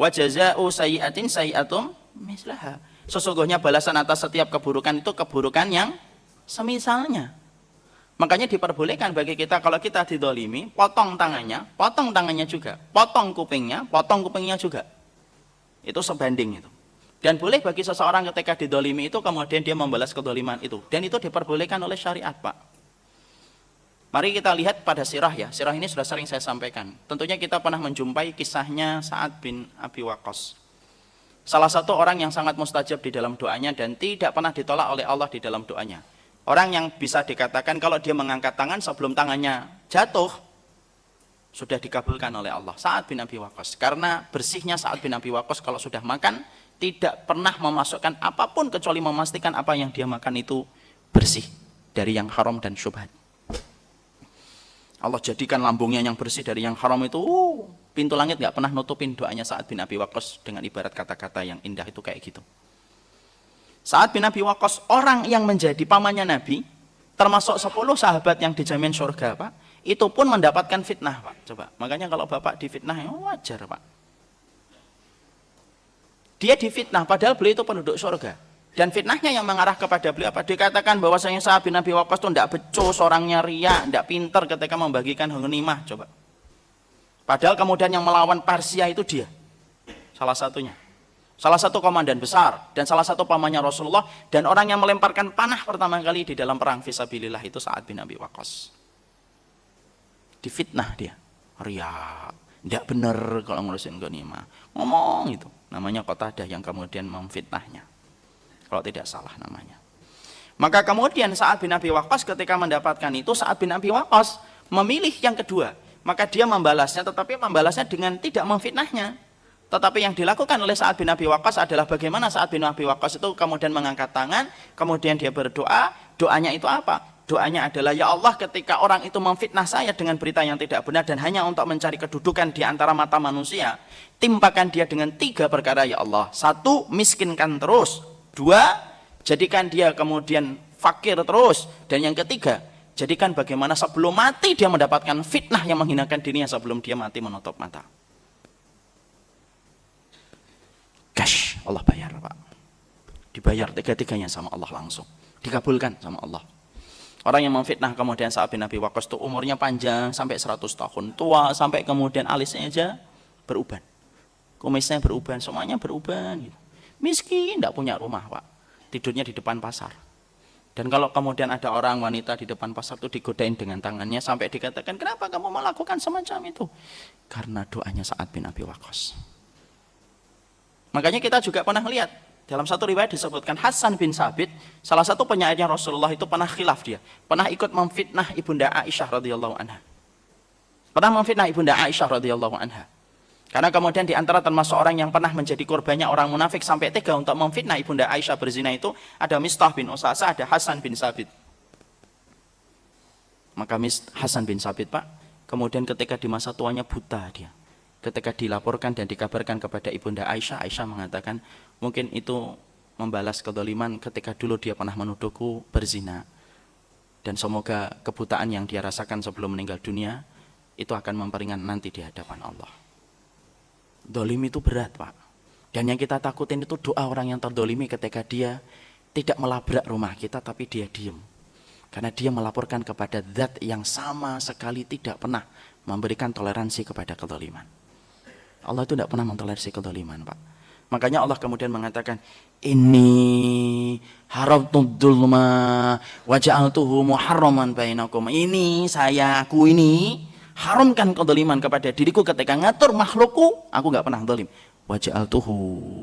Wa jaza'u sayyi'atin sayyi'atum mislaha. Sesungguhnya balasan atas setiap keburukan itu keburukan yang semisalnya. Makanya diperbolehkan bagi kita kalau kita didolimi, potong tangannya juga, potong kupingnya juga. Itu sebanding itu. Dan boleh bagi seseorang ketika didolimi itu kemudian dia membalas kedoliman itu. Dan itu diperbolehkan oleh syariat, Pak. Mari kita lihat pada sirah ya. Sirah ini sudah sering saya sampaikan. Tentunya kita pernah menjumpai kisahnya Sa'ad bin Abi Waqqas. Salah satu orang yang sangat mustajab di dalam doanya dan tidak pernah ditolak oleh Allah di dalam doanya. Orang yang bisa dikatakan kalau dia mengangkat tangan sebelum tangannya jatuh, sudah dikabulkan oleh Allah. Sa'ad bin Abi Waqqas. Karena bersihnya Sa'ad bin Abi Waqqas kalau sudah makan, tidak pernah memasukkan apapun kecuali memastikan apa yang dia makan itu bersih dari yang haram dan syubhat. Allah jadikan lambungnya yang bersih dari yang haram itu, pintu langit gak pernah nutupin doanya Sa'ad bin Abi Waqqas dengan ibarat kata-kata yang indah itu kayak gitu. Sa'ad bin Abi Waqqas, orang yang menjadi pamannya Nabi, termasuk 10 sahabat yang dijamin surga, Pak, itu pun mendapatkan fitnah, Pak. Coba, makanya kalau Bapak difitnah, ya wajar, Pak. Dia difitnah, padahal beliau itu penduduk surga. Dan fitnahnya yang mengarah kepada beliau apa? Dikatakan bahwasanya Sa'ad bin Abi Waqqas itu tidak becus, orangnya ria, tidak pintar ketika membagikan ghanimah, coba. Padahal kemudian yang melawan Persia itu dia, salah satunya. Salah satu komandan besar dan salah satu pamannya Rasulullah dan orang yang melemparkan panah pertama kali di dalam perang fisabilillah itu Sa'ad bin Abi Waqqas. Difitnah dia, ria, tidak benar kalau ngurusin ghanimah. Ngomong itu, namanya Qatadah yang kemudian memfitnahnya. Kalau tidak salah namanya. Maka kemudian Sa'ad bin Abi Waqqas ketika mendapatkan itu, Sa'ad bin Abi Waqqas memilih yang kedua. Maka dia membalasnya, tetapi membalasnya dengan tidak memfitnahnya. Tetapi yang dilakukan oleh Sa'ad bin Abi Waqqas adalah bagaimana Sa'ad bin Abi Waqqas itu kemudian mengangkat tangan, kemudian dia berdoa. Doanya itu apa? Doanya adalah, ya Allah, ketika orang itu memfitnah saya dengan berita yang tidak benar dan hanya untuk mencari kedudukan di antara mata manusia, timpakan dia dengan 3 perkara, ya Allah. 1, miskinkan terus. 2, jadikan dia kemudian fakir terus. Dan yang ketiga, jadikan bagaimana sebelum mati dia mendapatkan fitnah yang menghinakan dirinya sebelum dia mati menutup mata. Cash, Allah bayar, Pak. Dibayar 3-tiganya sama Allah langsung. Dikabulkan sama Allah. Orang yang memfitnah kemudian Sa'ad bin Abi Waqqas itu umurnya panjang sampai 100 tahun. Tua sampai kemudian alisnya aja beruban. Kumisnya beruban, semuanya beruban gitu. Miskin, tidak punya rumah, Pak. Tidurnya di depan pasar. Dan kalau kemudian ada orang wanita di depan pasar itu digodain dengan tangannya sampai dikatakan, kenapa kamu melakukan semacam itu? Karena doanya Sa'ad bin Abi Waqqas. Makanya kita juga pernah lihat dalam satu riwayat disebutkan Hasan bin Sabit, salah satu penyairnya Rasulullah itu pernah khilaf dia, pernah ikut memfitnah ibunda Aisyah radhiyallahu anha. Pernah memfitnah ibunda Aisyah radhiyallahu anha. Karena kemudian di antara termasuk orang yang pernah menjadi korbannya orang munafik sampai tega untuk memfitnah ibunda Aisyah berzina itu ada Mistah bin Usasah, ada Hasan bin Sabit. Maka Hasan bin Sabit, Pak, kemudian ketika di masa tuanya buta dia. Ketika dilaporkan dan dikabarkan kepada ibunda Aisyah, Aisyah mengatakan, mungkin itu membalas kezaliman ketika dulu dia pernah menuduhku berzina. Dan semoga kebutaan yang dia rasakan sebelum meninggal dunia, itu akan memperingan nanti di hadapan Allah. Dolim itu berat, Pak. Dan yang kita takutin itu doa orang yang terdolimi ketika dia tidak melabrak rumah kita, tapi dia diem. Karena dia melaporkan kepada zat yang sama sekali tidak pernah memberikan toleransi kepada kezaliman. Allah itu tidak pernah mentoleransi kezaliman, Pak. Makanya Allah kemudian mengatakan, ini haramtud dzulma wa ja'altuhu muharraman bainakum. Ini aku ini haramkan kedzaliman kepada diriku ketika ngatur makhlukku, aku enggak pernah zalim. Wa ja'altuhu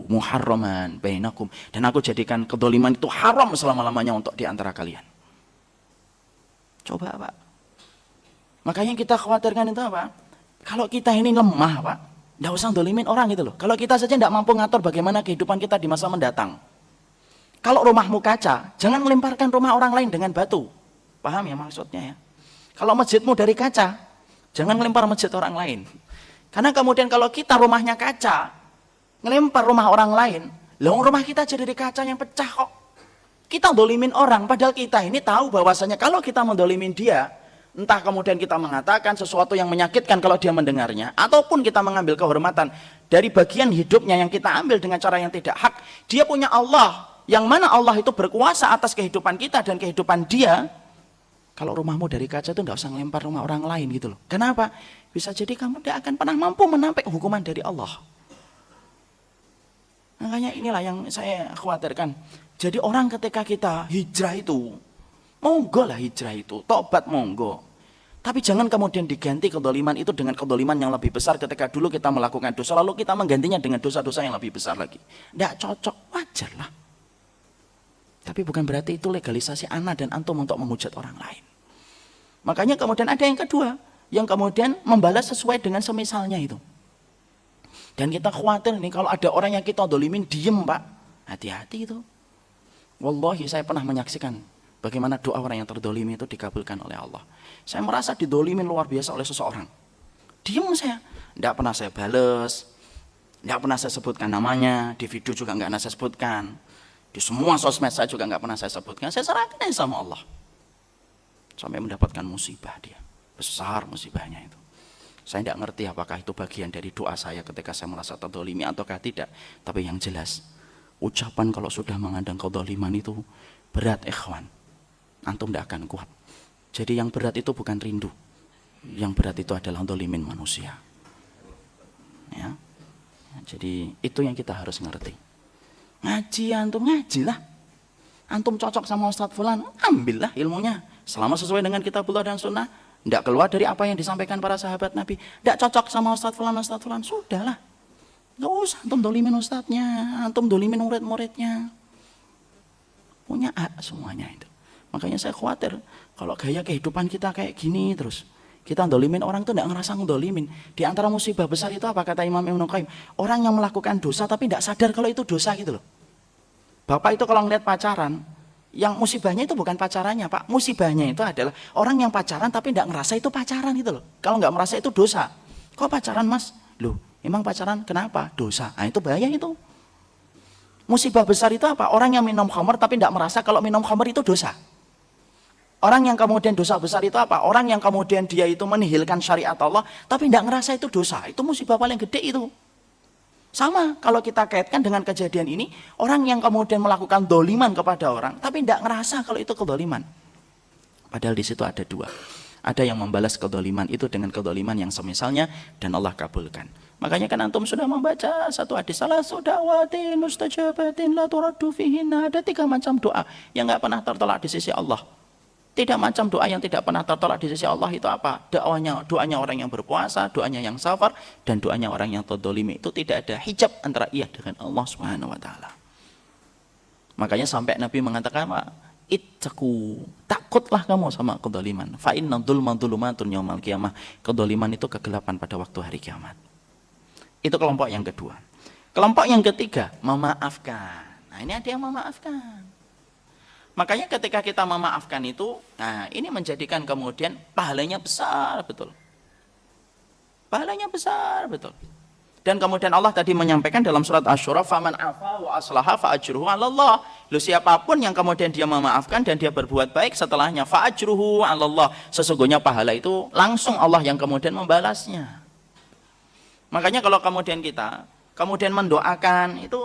muharraman bainakum, dan aku jadikan kedzaliman itu haram selama-lamanya untuk di antara kalian. Coba, Pak. Makanya kita khawatirkan itu apa? Kalau kita ini lemah, Pak, nggak usah dolimin orang gitu loh. Kalau kita saja nggak mampu ngatur bagaimana kehidupan kita di masa mendatang. Kalau rumahmu kaca, jangan melemparkan rumah orang lain dengan batu. Paham ya maksudnya ya? Kalau masjidmu dari kaca, jangan melempar masjid orang lain. Karena kemudian kalau kita rumahnya kaca, ngelempar rumah orang lain, loh rumah kita jadi dari kaca yang pecah kok. Kita dolimin orang, padahal kita ini tahu bahwasanya kalau kita mendolimin dia, entah kemudian kita mengatakan sesuatu yang menyakitkan kalau dia mendengarnya, ataupun kita mengambil kehormatan dari bagian hidupnya yang kita ambil dengan cara yang tidak hak. Dia punya Allah, yang mana Allah itu berkuasa atas kehidupan kita dan kehidupan dia. Kalau rumahmu dari kaca itu tidak usah ngelempar rumah orang lain gitu loh. Kenapa? Bisa jadi kamu tidak akan pernah mampu menampik hukuman dari Allah. Makanya inilah yang saya khawatirkan. Jadi orang ketika kita hijrah itu, monggo lah hijrah itu, tobat monggo. Tapi jangan kemudian diganti kedoliman itu dengan kedoliman yang lebih besar ketika dulu kita melakukan dosa, lalu kita menggantinya dengan dosa-dosa yang lebih besar lagi. Tidak cocok, wajar lah. Tapi bukan berarti itu legalisasi ana dan antum untuk menghujat orang lain. Makanya kemudian ada yang kedua, yang kemudian membalas sesuai dengan semisalnya itu. Dan kita khawatir nih kalau ada orang yang kita dolimin, diem Pak. Hati-hati itu. Wallahi saya pernah menyaksikan bagaimana doa orang yang terdolimi itu dikabulkan oleh Allah. Saya merasa didolimin luar biasa oleh seseorang. Diam saya. Tidak pernah saya bales. Tidak pernah saya sebutkan namanya. Di video juga nggak pernah saya sebutkan. Di semua sosmed saya juga nggak pernah saya sebutkan. Saya serahkan aja sama Allah. Sampai mendapatkan musibah dia. Besar musibahnya itu. Saya tidak ngerti apakah itu bagian dari doa saya ketika saya merasa terdolimi ataukah tidak. Tapi yang jelas, ucapan kalau sudah mengandang kedoliman itu berat ikhwan. Antum tidak akan kuat. Jadi yang berat itu bukan rindu. Yang berat itu adalah dolimin manusia. Ya. Jadi itu yang kita harus ngerti. Ngaji antum, ngajilah. Antum cocok sama Ustadz Fulan, ambillah ilmunya. Selama sesuai dengan kitabullah dan sunnah. Tidak keluar dari apa yang disampaikan para sahabat Nabi. Tidak cocok sama Ustadz Fulan, sudahlah. Gak usah antum dolimin ustadznya, antum dolimin murid-muridnya. Punya hak semuanya itu. Makanya saya khawatir kalau gaya kehidupan kita kayak gini terus. Kita dolimin orang itu tidak ngerasa ngedolimin. Di antara musibah besar itu apa kata Imam Ibnu Qayyim? Orang yang melakukan dosa tapi tidak sadar kalau itu dosa gitu loh. Bapak itu kalau ngeliat pacaran, yang musibahnya itu bukan pacarannya Pak. Musibahnya itu adalah orang yang pacaran tapi tidak ngerasa itu pacaran itu loh. Kalau nggak merasa itu dosa. Kok pacaran Mas? Loh, emang pacaran kenapa? Dosa. Nah itu bahaya itu. Musibah besar itu apa? Orang yang minum khamr tapi tidak merasa kalau minum khamr itu dosa. Orang yang kemudian dosa besar itu apa? Orang yang kemudian dia itu menihilkan syariat Allah tapi tidak ngerasa itu dosa. Itu musibah paling gede itu. Sama kalau kita kaitkan dengan kejadian ini, orang yang kemudian melakukan doliman kepada orang tapi tidak ngerasa kalau itu kedoliman. Padahal di situ ada dua. Ada yang membalas kedoliman itu dengan kedoliman yang semisalnya dan Allah kabulkan. Makanya kan antum sudah membaca satu hadis, salasu da'watin mustajabatin la turaddu fihinna. Ada 3 macam doa yang nggak pernah tertolak di sisi Allah. Tidak macam doa yang tidak pernah tertolak di sisi Allah itu apa? Doanya orang yang berpuasa, doanya yang safar, dan doanya orang yang terdolimi. Itu tidak ada hijab antara ia dengan Allah Subhanahu wa Ta'ala. Makanya sampai Nabi mengatakan apa? Ittaqu, takutlah kamu sama kedoliman. Fa inna dzulma dzulumatun yaumal qiyamah. Kedoliman itu kegelapan pada waktu hari kiamat. Itu kelompok yang kedua. Kelompok yang ketiga, memaafkan. Nah, ini ada yang memaafkan. Makanya ketika kita memaafkan itu, nah ini menjadikan kemudian pahalanya besar betul. Pahalanya besar betul. Dan kemudian Allah tadi menyampaikan dalam surat Asy-Syura, faman afa wa aslaha fa ajruhu 'ala Allah. Lu siapapun yang kemudian dia memaafkan dan dia berbuat baik setelahnya, fa ajruhu 'ala Allah. Sesungguhnya pahala itu langsung Allah yang kemudian membalasnya. Makanya kalau kemudian kita kemudian mendoakan itu,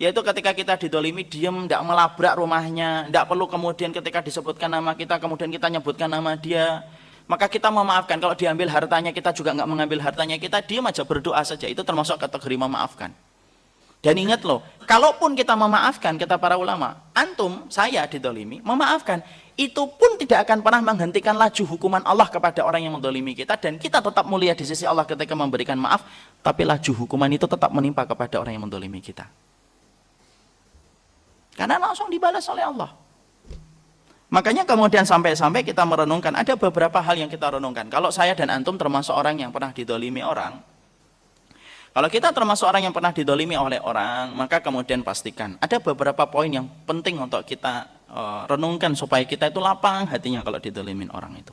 yaitu ketika kita didolimi diam, tidak melabrak rumahnya, tidak perlu kemudian ketika disebutkan nama kita kemudian kita nyebutkan nama dia, maka kita memaafkan. Kalau diambil hartanya kita juga nggak mengambil hartanya, kita diam aja berdoa saja, itu termasuk kategori memaafkan. Dan ingat loh, kalaupun kita memaafkan, kita para ulama, antum, saya didolimi, memaafkan, itu pun tidak akan pernah menghentikan laju hukuman Allah kepada orang yang mendolimi kita, dan kita tetap mulia di sisi Allah ketika memberikan maaf, tapi laju hukuman itu tetap menimpa kepada orang yang mendolimi kita. Karena langsung dibalas oleh Allah. Makanya kemudian sampai-sampai kita merenungkan, ada beberapa hal yang kita renungkan. Kalau saya dan antum termasuk orang yang pernah didolimi orang, kalau kita termasuk orang yang pernah didolimi oleh orang, maka kemudian pastikan ada beberapa poin yang penting untuk kita renungkan supaya kita itu lapang hatinya kalau didolimin orang itu.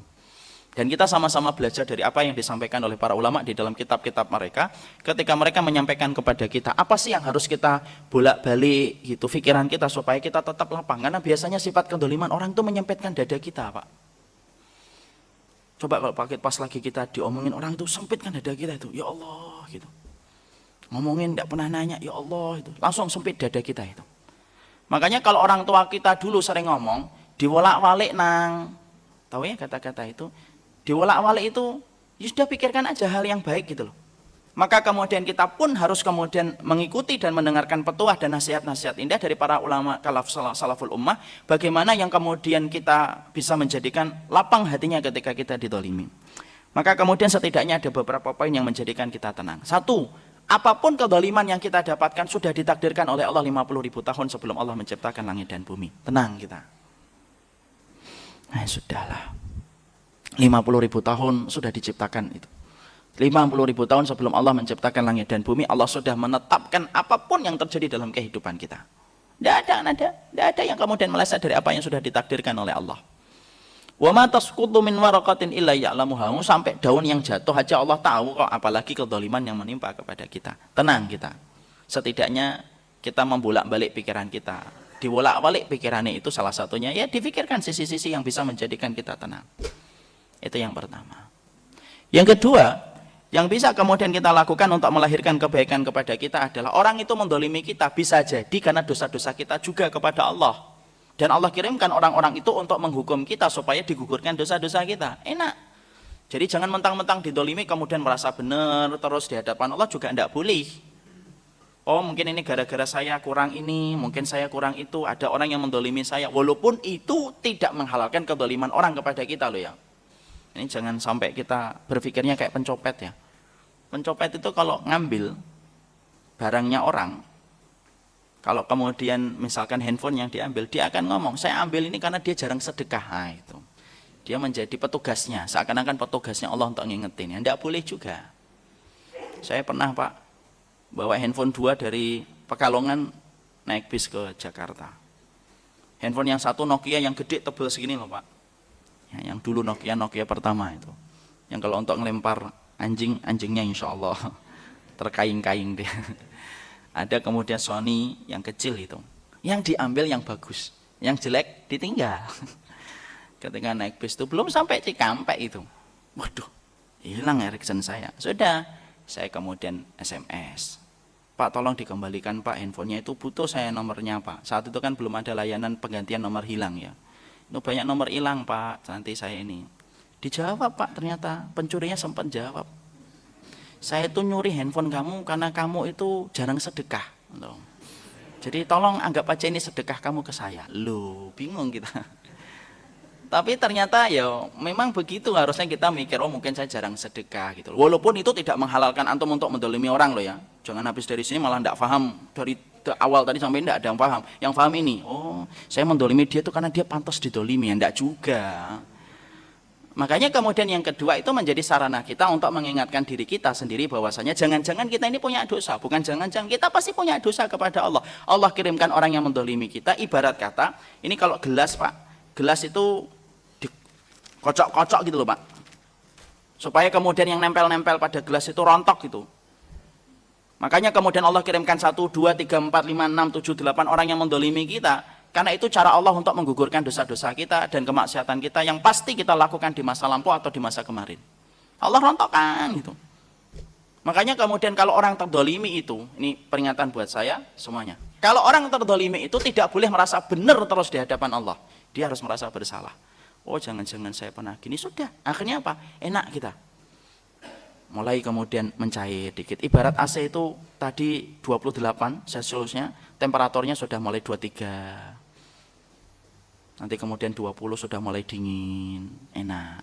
Dan kita sama-sama belajar dari apa yang disampaikan oleh para ulama di dalam kitab-kitab mereka, ketika mereka menyampaikan kepada kita apa sih yang harus kita bolak-balik gitu pikiran kita supaya kita tetap lapang. Karena biasanya sifat kedoliman orang itu menyempitkan dada kita, Pak. Coba kalau pas lagi kita diomongin orang itu sempitkan dada kita itu, ya Allah gitu. Ngomongin tidak pernah nanya, ya Allah itu, langsung sempit dada kita itu. Makanya kalau orang tua kita dulu sering ngomong, diwolak-walik nang, tahu ya kata-kata itu, diwolak-walik itu, ya sudah pikirkan aja hal yang baik gitu loh. Maka kemudian kita pun harus kemudian mengikuti dan mendengarkan petuah dan nasihat-nasihat indah dari para ulama salaful ummah, bagaimana yang kemudian kita bisa menjadikan lapang hatinya ketika kita didolimi. Maka kemudian setidaknya ada beberapa poin yang menjadikan kita tenang. Satu, apapun kedoliman yang kita dapatkan sudah ditakdirkan oleh Allah 50.000 tahun sebelum Allah menciptakan langit dan bumi. Tenang kita. Nah sudahlah. 50.000 tahun sudah diciptakan itu. 50.000 tahun sebelum Allah menciptakan langit dan bumi, Allah sudah menetapkan apapun yang terjadi dalam kehidupan kita. Tidak ada yang kemudian meleset dari apa yang sudah ditakdirkan oleh Allah. Wa ma tasqutu min waraqatin illa ya'lamuha. Sampai daun yang jatuh aja Allah tahu kok, apalagi kedzaliman yang menimpa kepada kita. Tenang kita. Setidaknya kita membolak-balik pikiran kita. Dibolak-balik pikirannya itu salah satunya ya dipikirkan sisi-sisi yang bisa menjadikan kita tenang. Itu yang pertama. Yang kedua, yang bisa kemudian kita lakukan untuk melahirkan kebaikan kepada kita adalah orang itu mendolimi kita bisa jadi karena dosa-dosa kita juga kepada Allah. Dan Allah kirimkan orang-orang itu untuk menghukum kita supaya digugurkan dosa-dosa kita. Enak. Jadi jangan mentang-mentang didolimi kemudian merasa benar terus di hadapan Allah juga tidak boleh. Oh mungkin ini gara-gara saya kurang ini, mungkin saya kurang itu, ada orang yang mendolimi saya. Walaupun itu tidak menghalalkan kedoliman orang kepada kita loh ya. Ini jangan sampai kita berpikirnya kayak pencopet ya. Pencopet itu kalau ngambil barangnya orang, kalau kemudian misalkan handphone yang diambil, dia akan ngomong, saya ambil ini karena dia jarang sedekah. Nah, itu. Dia menjadi petugasnya, seakan-akan petugasnya Allah untuk ngingetin. Ya, tidak boleh juga. Saya pernah Pak, bawa handphone 2 dari Pekalongan naik bis ke Jakarta. Handphone yang satu Nokia yang gede tebal segini loh Pak. Ya, yang dulu Nokia pertama itu. Yang kalau untuk ngelempar anjingnya insya Allah terkaing-kaing dia. Ada kemudian Sony yang kecil itu, yang diambil yang bagus, yang jelek ditinggal. Ketika naik bis itu belum sampai Cikampek itu, waduh, hilang Ericsson saya. Sudah, saya kemudian SMS, Pak tolong dikembalikan Pak handphonenya itu butuh saya nomornya Pak. Saat itu kan belum ada layanan penggantian nomor hilang ya. Itu banyak nomor hilang Pak, nanti saya ini. Dijawab Pak, ternyata pencurinya sempat jawab. Saya itu nyuri handphone kamu karena kamu itu jarang sedekah. Loh. Jadi tolong anggap aja ini sedekah kamu ke saya. Loh, bingung kita. Tapi ternyata ya memang begitu, harusnya kita mikir, oh mungkin saya jarang sedekah gitu. Walaupun itu tidak menghalalkan antum untuk mendolimi orang loh ya. Jangan habis dari sini malah tidak paham. Dari awal tadi sampai tidak ada yang paham. Yang paham ini, oh saya mendolimi dia itu karena dia pantas didolimi. Ya, tidak juga. Makanya kemudian yang kedua itu menjadi sarana kita untuk mengingatkan diri kita sendiri bahwasanya jangan-jangan kita ini punya dosa. Bukan jangan-jangan, kita pasti punya dosa kepada Allah. Allah kirimkan orang yang mendolimi kita, ibarat kata, ini kalau gelas Pak, gelas itu dikocok-kocok gitu loh Pak. Supaya kemudian yang nempel-nempel pada gelas itu rontok gitu. Makanya kemudian Allah kirimkan 1, 2, 3, 4, 5, 6, 7, 8 orang yang mendolimi kita. Karena itu cara Allah untuk menggugurkan dosa-dosa kita dan kemaksiatan kita yang pasti kita lakukan di masa lampau atau di masa kemarin. Allah rontokkan gitu. Makanya kemudian kalau orang terdolimi itu, ini peringatan buat saya semuanya. Kalau orang terdolimi itu tidak boleh merasa benar terus di hadapan Allah. Dia harus merasa bersalah. Oh jangan-jangan saya pernah gini, sudah. Akhirnya apa? Enak kita. mulai kemudian mencair dikit. Ibarat AC itu tadi 28 Celsiusnya, temperaturnya sudah mulai 23. Nanti kemudian 20 sudah mulai dingin, enak.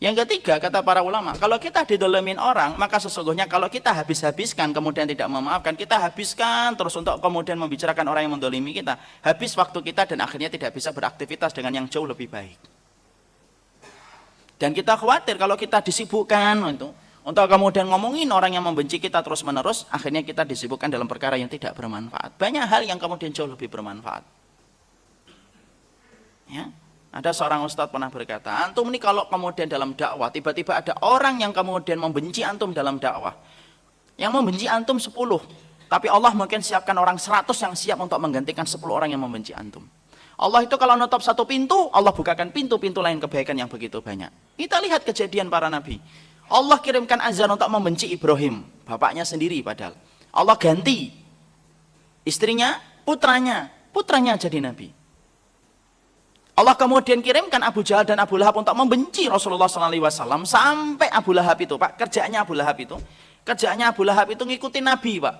Yang ketiga, kata para ulama, kalau kita didolimin orang, maka sesungguhnya kalau kita habis-habiskan, kemudian tidak memaafkan, kita habiskan terus untuk kemudian membicarakan orang yang mendolimi kita. Habis waktu kita dan akhirnya tidak bisa beraktivitas dengan yang jauh lebih baik. Dan kita khawatir kalau kita disibukkan untuk kemudian ngomongin orang yang membenci kita terus-menerus, akhirnya kita disibukkan dalam perkara yang tidak bermanfaat. Banyak hal yang kemudian jauh lebih bermanfaat. Ya. Ada seorang ustadz pernah berkata, antum ini kalau kemudian dalam dakwah, tiba-tiba ada orang yang kemudian membenci antum dalam dakwah. Yang membenci antum 10, tapi Allah mungkin siapkan orang 100 yang siap untuk menggantikan 10 orang yang membenci antum. Allah itu kalau nutup satu pintu, Allah bukakan pintu-pintu lain kebaikan yang begitu banyak. Kita lihat kejadian para nabi. Allah kirimkan azan untuk membenci Ibrahim, bapaknya sendiri padahal. Allah ganti istrinya, putranya jadi nabi. Allah kemudian kirimkan Abu Jahal dan Abu Lahab untuk membenci Rasulullah SAW sampai Abu Lahab itu, Pak, kerjaannya Abu Lahab itu ngikutin Nabi, Pak.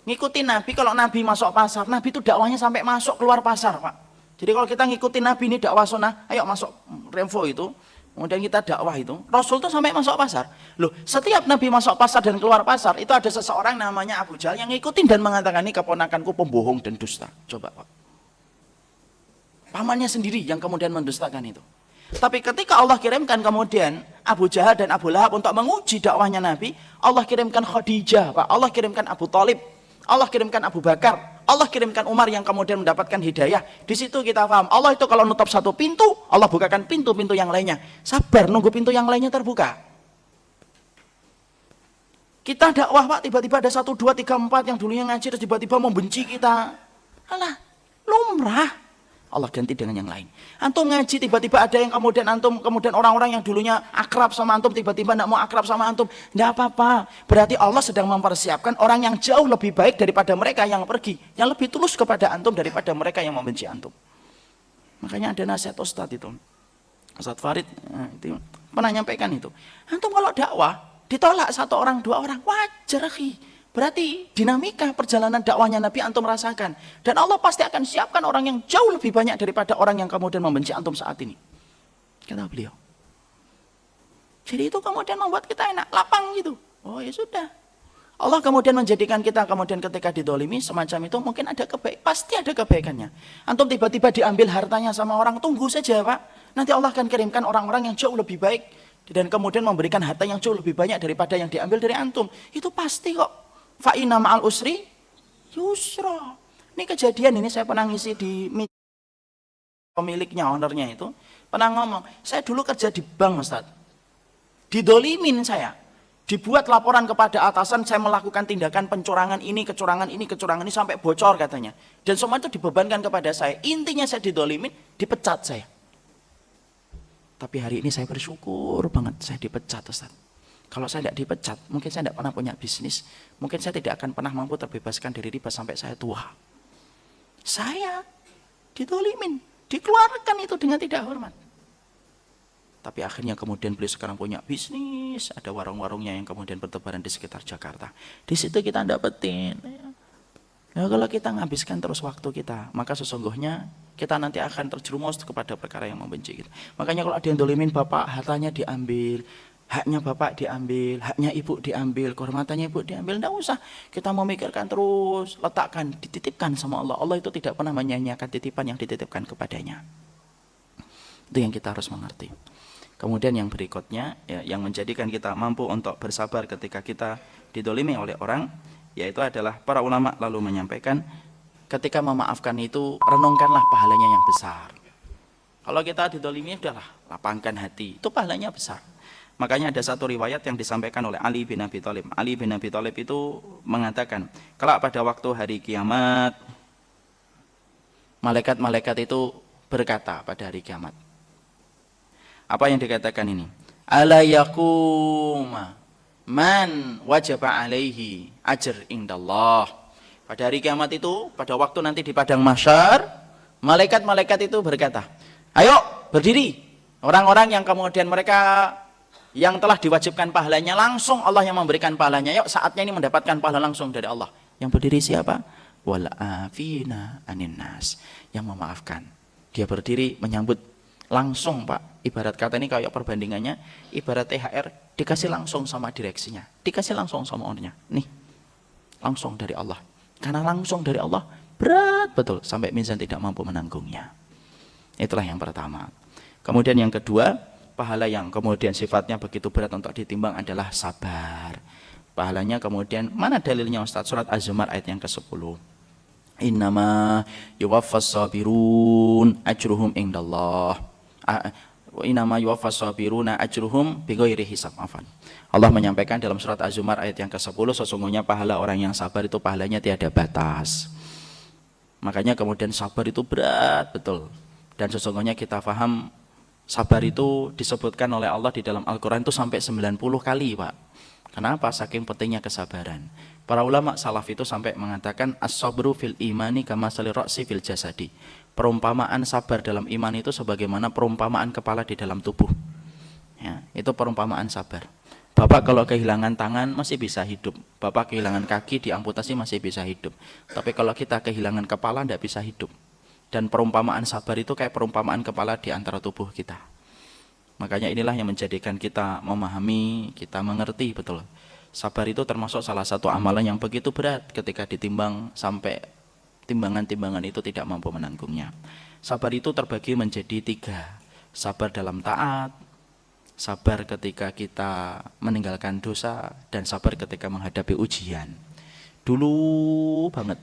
Ngikutin Nabi, kalau Nabi masuk pasar, Nabi itu dakwahnya sampai masuk keluar pasar, Pak. Jadi kalau kita ngikutin Nabi ini dakwah sunnah, ayo masuk Remvo itu, kemudian kita dakwah itu, Rasul itu sampai masuk pasar. Loh, setiap Nabi masuk pasar dan keluar pasar, itu ada seseorang namanya Abu Jahal yang ngikutin dan mengatakan, ini keponakanku pembohong dan dusta. Coba, Pak. Pamannya sendiri yang kemudian mendustakan itu. Tapi ketika Allah kirimkan kemudian Abu Jahal dan Abu Lahab untuk menguji dakwahnya Nabi, Allah kirimkan Khadijah, Pak. Allah kirimkan Abu Thalib, Allah kirimkan Abu Bakar, Allah kirimkan Umar yang kemudian mendapatkan hidayah. Di situ kita paham, Allah itu kalau nutup satu pintu, Allah bukakan pintu-pintu yang lainnya. Sabar nunggu pintu yang lainnya terbuka. Kita dakwah, Pak, tiba-tiba ada 1, 2, 3, 4 yang dulunya ngaji terus tiba-tiba membenci kita. Alah, lumrah. Allah ganti dengan yang lain. Antum ngaji tiba-tiba ada yang kemudian orang-orang yang dulunya akrab sama antum tiba-tiba tidak mau akrab sama antum. Tidak apa-apa. Berarti Allah sedang mempersiapkan orang yang jauh lebih baik daripada mereka yang pergi, yang lebih tulus kepada antum daripada mereka yang membenci antum. Makanya ada nasihat Ustadz itu, Ustadz Farid itu pernah nyampaikan itu. Antum kalau dakwah ditolak 1 orang 2 orang wajar, berarti dinamika perjalanan dakwahnya Nabi antum rasakan. Dan Allah pasti akan siapkan orang yang jauh lebih banyak daripada orang yang kemudian membenci antum saat ini. Kata beliau. Jadi itu kemudian membuat kita enak, lapang gitu. Oh ya sudah. Allah kemudian menjadikan kita kemudian ketika didolimi semacam itu mungkin ada pasti ada kebaikannya. Antum tiba-tiba diambil hartanya sama orang, tunggu saja, Pak. Nanti Allah akan kirimkan orang-orang yang jauh lebih baik. Dan kemudian memberikan harta yang jauh lebih banyak daripada yang diambil dari antum. Itu pasti kok. Fa'inna ma'al usri yusra. Ini kejadian ini saya pernah ngisi di pemiliknya, ownernya itu pernah ngomong, saya dulu kerja di bank, Ustaz. Didolimin saya. Dibuat laporan kepada atasan, saya melakukan tindakan pencurangan ini sampai bocor katanya. Dan semua itu dibebankan kepada saya. Intinya saya didolimin, dipecat saya. Tapi hari ini saya bersyukur banget saya dipecat, Ustaz. Kalau saya tidak dipecat, mungkin saya tidak pernah punya bisnis. Mungkin saya tidak akan pernah mampu terbebaskan dari riba sampai saya tua. Saya didolimin, dikeluarkan itu dengan tidak hormat. Tapi akhirnya kemudian beliau sekarang punya bisnis. Ada warung-warungnya yang kemudian bertebaran di sekitar Jakarta. Di situ kita dapetin. Ya, kalau kita menghabiskan terus waktu kita, maka sesungguhnya kita nanti akan terjerumus kepada perkara yang membenci kita. Makanya kalau ada yang dolimin bapak, hartanya diambil, haknya bapak diambil, haknya ibu diambil, kehormatannya ibu diambil, tidak usah kita memikirkan terus, letakkan, dititipkan sama Allah. Allah itu tidak pernah menyanyiakan titipan yang dititipkan kepadanya. Itu yang kita harus mengerti. Kemudian yang berikutnya, ya, yang menjadikan kita mampu untuk bersabar ketika kita didolimi oleh orang, yaitu adalah para ulama lalu menyampaikan, ketika memaafkan itu renungkanlah pahalanya yang besar. Kalau kita didolimi, udahlah, lapangkan hati, itu pahalanya besar. Makanya ada satu riwayat yang disampaikan oleh Ali bin Abi Thalib. Ali bin Abi Thalib itu mengatakan, kelak pada waktu hari kiamat, malaikat-malaikat itu berkata pada hari kiamat. Apa yang dikatakan ini? Ala yakuma man wajaba alaihi ajr indallah. Pada hari kiamat itu, pada waktu nanti di padang mahsyar, malaikat-malaikat itu berkata, ayo berdiri. Orang-orang yang kemudian mereka Yang telah diwajibkan pahalanya langsung Allah yang memberikan pahalanya. Yuk saatnya ini mendapatkan pahala langsung dari Allah. Yang berdiri siapa? Wal afina anin nas. Yang memaafkan. Dia berdiri menyambut langsung, Pak. Ibarat kata ini kayak perbandingannya, ibarat THR dikasih langsung sama direksinya, dikasih langsung sama ownernya. Nih, langsung dari Allah. Karena langsung dari Allah, berat betul sampai mizan tidak mampu menanggungnya. Itulah yang pertama. Kemudian yang kedua, pahala yang kemudian sifatnya begitu berat untuk ditimbang adalah sabar. Pahalanya kemudian, mana dalilnya Ustaz? Surat Az-Zumar ayat yang ke-10. Innama yuwaffas sabirun ajruhum indallah. Wa inama yuwaffas sabiruna ajruhum bighairi hisab. Allah menyampaikan dalam surat Az-Zumar ayat yang ke-10, sesungguhnya pahala orang yang sabar itu pahalanya tiada batas. Makanya kemudian sabar itu berat betul. Dan sesungguhnya kita faham sabar itu disebutkan oleh Allah di dalam Al-Qur'an itu sampai 90 kali, Pak. Kenapa? Saking pentingnya kesabaran. Para ulama salaf itu sampai mengatakan as-sabru fil imani kama sali ra'si fil jasadi. Perumpamaan sabar dalam iman itu sebagaimana perumpamaan kepala di dalam tubuh. Ya, itu perumpamaan sabar. Bapak kalau kehilangan tangan masih bisa hidup. Bapak kehilangan kaki diamputasi masih bisa hidup. Tapi kalau kita kehilangan kepala tidak bisa hidup. Dan perumpamaan sabar itu kayak perumpamaan kepala di antara tubuh kita. Makanya inilah yang menjadikan kita memahami, kita mengerti betul. Sabar itu termasuk salah satu amalan yang begitu berat ketika ditimbang sampai timbangan-timbangan itu tidak mampu menanggungnya. Sabar itu terbagi menjadi 3. Sabar dalam taat, sabar ketika kita meninggalkan dosa, dan sabar ketika menghadapi ujian. Dulu banget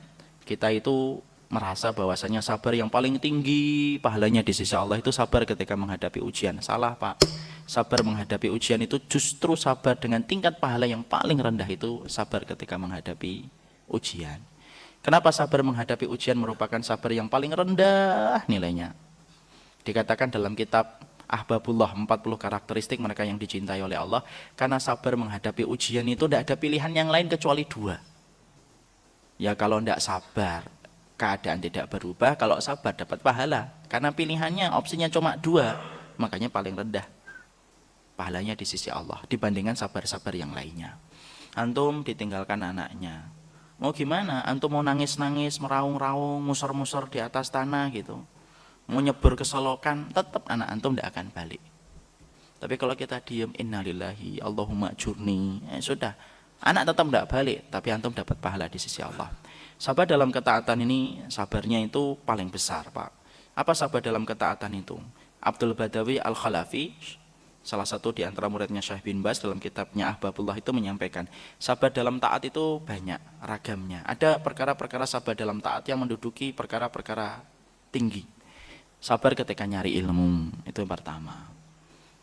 kita itu merasa bahwasanya sabar yang paling tinggi pahalanya di sisi Allah itu sabar ketika menghadapi ujian. Salah, Pak. Sabar menghadapi ujian itu justru sabar dengan tingkat pahala yang paling rendah itu sabar ketika menghadapi ujian. Kenapa sabar menghadapi ujian merupakan sabar yang paling rendah nilainya? Dikatakan dalam kitab Ahbabullah 40 karakteristik mereka yang dicintai oleh Allah. Karena sabar menghadapi ujian itu tidak ada pilihan yang lain kecuali 2. Ya kalau tidak sabar keadaan tidak berubah, kalau sabar dapat pahala. Karena pilihannya opsinya cuma 2. Makanya paling rendah pahalanya di sisi Allah dibandingkan sabar-sabar yang lainnya. Antum ditinggalkan anaknya, mau gimana? Antum mau nangis-nangis, meraung-raung, musor-musor di atas tanah gitu, mau nyebur ke selokan, tetap anak antum tidak akan balik. Tapi kalau kita diam, innalillahi Allahumma ajurni, sudah, anak tetap tidak balik, tapi antum dapat pahala di sisi Allah. Sabar dalam ketaatan ini, sabarnya itu paling besar, Pak. Apa sabar dalam ketaatan itu? Abdul Badawi Al-Khalafi, salah satu di antara muridnya Syekh bin Baz, dalam kitabnya Ahbabullah itu menyampaikan, sabar dalam taat itu banyak ragamnya. Ada perkara-perkara sabar dalam taat yang menduduki perkara-perkara tinggi. Sabar ketika nyari ilmu, itu yang pertama.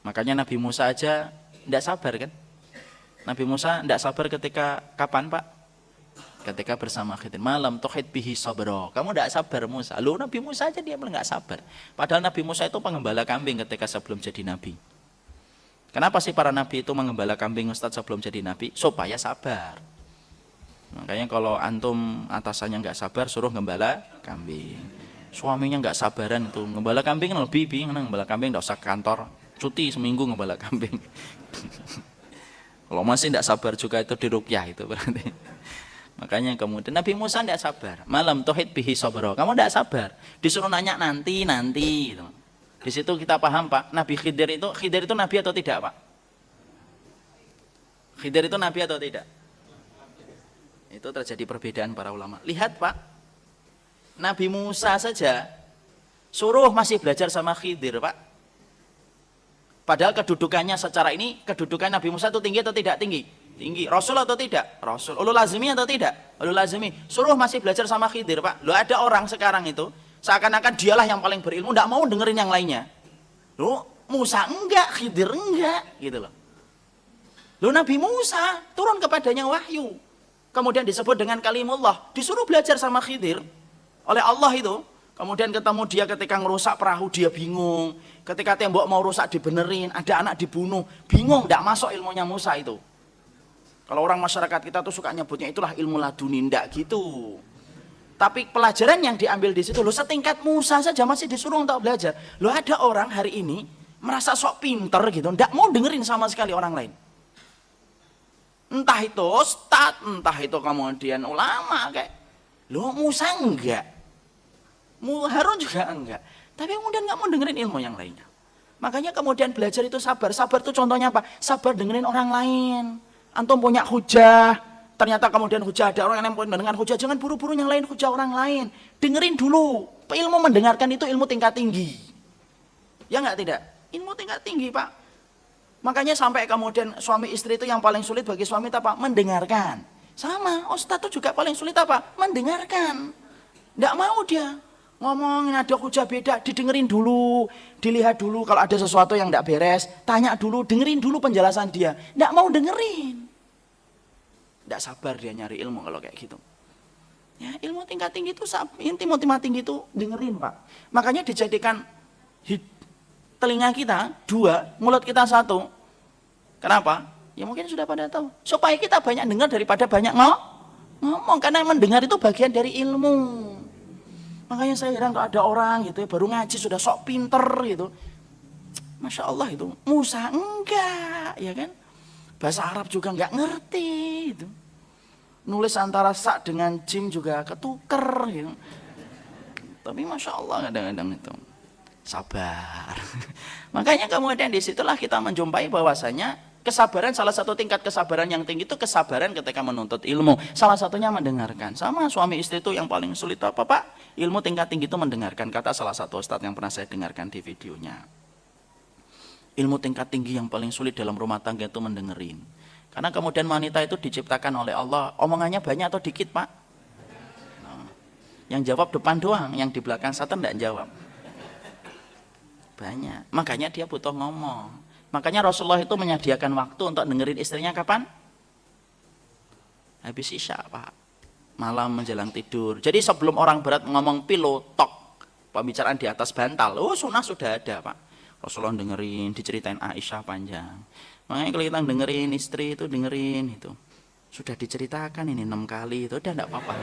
Makanya Nabi Musa aja tidak sabar kan? Nabi Musa tidak sabar ketika kapan, Pak? Ketika bersama Khidir, malam tuhid bihi sabro. Kamu tidak sabar Musa. Loh, Nabi Musa aja dia nggak sabar. Padahal Nabi Musa itu pengembala kambing ketika sebelum jadi nabi. Kenapa sih para nabi itu mengembala kambing, Ustaz, sebelum jadi nabi? Supaya sabar. Makanya kalau antum atasannya nggak sabar, suruh ngembala kambing. Suaminya nggak sabaran itu, ngembala kambing lebih bingung, ngembala kambing nggak usah kantor, cuti seminggu ngembala kambing. Kalau masih tidak sabar juga itu diruqyah itu berarti. Makanya kemudian Nabi Musa tidak sabar. Malam tuhid bihi sabro. Kamu tidak sabar. Disuruh nanya nanti gitu. Di situ kita paham, Pak. Nabi Khidir itu nabi atau tidak, Pak? Khidir itu nabi atau tidak? Itu terjadi perbedaan para ulama. Lihat, Pak. Nabi Musa saja suruh masih belajar sama Khidir, Pak. Padahal kedudukannya secara ini, kedudukan Nabi Musa itu tinggi atau tidak tinggi? Tinggi. Rasul atau tidak? Rasul. Ulul azmi atau tidak? Ulul azmi. Suruh masih belajar sama Khidir, Pak. Loh, ada orang sekarang itu seakan-akan dialah yang paling berilmu, tidak mau dengerin yang lainnya. Loh, Musa enggak, Khidir enggak, gitu loh. Loh, Nabi Musa turun kepadanya wahyu, kemudian disebut dengan kalimullah, disuruh belajar sama Khidir oleh Allah itu. Kemudian ketemu dia ketika ngerusak perahu, dia bingung. Ketika tembok mau rusak dibenerin, ada anak dibunuh, bingung, tidak masuk ilmunya Musa itu. Kalau orang masyarakat kita tuh suka nyebutnya itulah ilmu laduni, enggak gitu. Tapi pelajaran yang diambil di situ, loh, setingkat Musa saja masih disuruh untuk belajar. Loh, ada orang hari ini merasa sok pinter gitu, ndak mau dengerin sama sekali orang lain. Entah itu ustadz, entah itu kemudian ulama kayak, loh Musa enggak, Harun juga enggak, tapi kemudian nggak mau dengerin ilmu yang lainnya. Makanya kemudian belajar itu sabar. Sabar itu contohnya apa? Sabar dengerin orang lain. Antum punya hujah, ternyata kemudian hujah ada orang yang mendengar hujah, jangan buru-buru yang lain hujah orang lain. Dengerin dulu. Ilmu mendengarkan itu ilmu tingkat tinggi. Ya enggak tidak? Ilmu tingkat tinggi, Pak. Makanya sampai kemudian suami istri itu yang paling sulit bagi suami itu apa? Mendengarkan. Sama, ustadz itu juga paling sulit apa? Mendengarkan. Enggak mau dia. Ngomongin ada hujah beda, didengerin dulu, dilihat dulu kalau ada sesuatu yang tidak beres, tanya dulu, dengerin dulu penjelasan dia. Tidak mau dengerin. Tidak sabar dia nyari ilmu kalau kayak gitu. Ya, ilmu tingkat tinggi itu, ilmu tingkat tinggi itu dengerin, Pak. Makanya dijadikan telinga kita 2, mulut kita 1. Kenapa? Ya mungkin sudah pada tahu. Supaya kita banyak dengar daripada banyak ngomong. Karena mendengar itu bagian dari ilmu. Makanya saya heran kalau ada orang gitu ya, baru ngaji sudah sok pinter gitu. Masya Allah itu. Musa enggak, ya kan? Bahasa Arab juga enggak ngerti gitu. Nulis antara sak dengan jim juga ketuker gitu. Tapi Masya Allah kadang-kadang itu. Sabar. Makanya kemudian disitulah kita menjumpai bahwasanya kesabaran, salah satu tingkat kesabaran yang tinggi itu kesabaran ketika menuntut ilmu. Salah satunya mendengarkan. Sama suami istri itu yang paling sulit apa, Pak? Ilmu tingkat tinggi itu mendengarkan. Kata salah satu ustadz yang pernah saya dengarkan di videonya. Ilmu tingkat tinggi yang paling sulit dalam rumah tangga itu mendengerin. Karena kemudian wanita itu diciptakan oleh Allah. Omongannya banyak atau dikit, Pak? Nah, yang jawab depan doang, yang di belakang satu tidak jawab. Banyak. Makanya dia butuh ngomong. Makanya Rasulullah itu menyediakan waktu untuk dengerin istrinya kapan? Habis isya, Pak. Malam menjelang tidur. Jadi sebelum orang berat ngomong pilotok, pembicaraan di atas bantal, sunnah sudah ada, Pak. Rasulullah dengerin, diceritain Aisyah panjang. Makanya kalau kita dengerin istri itu, dengerin itu. Sudah diceritakan ini 6 kali, itu udah enggak apa-apa.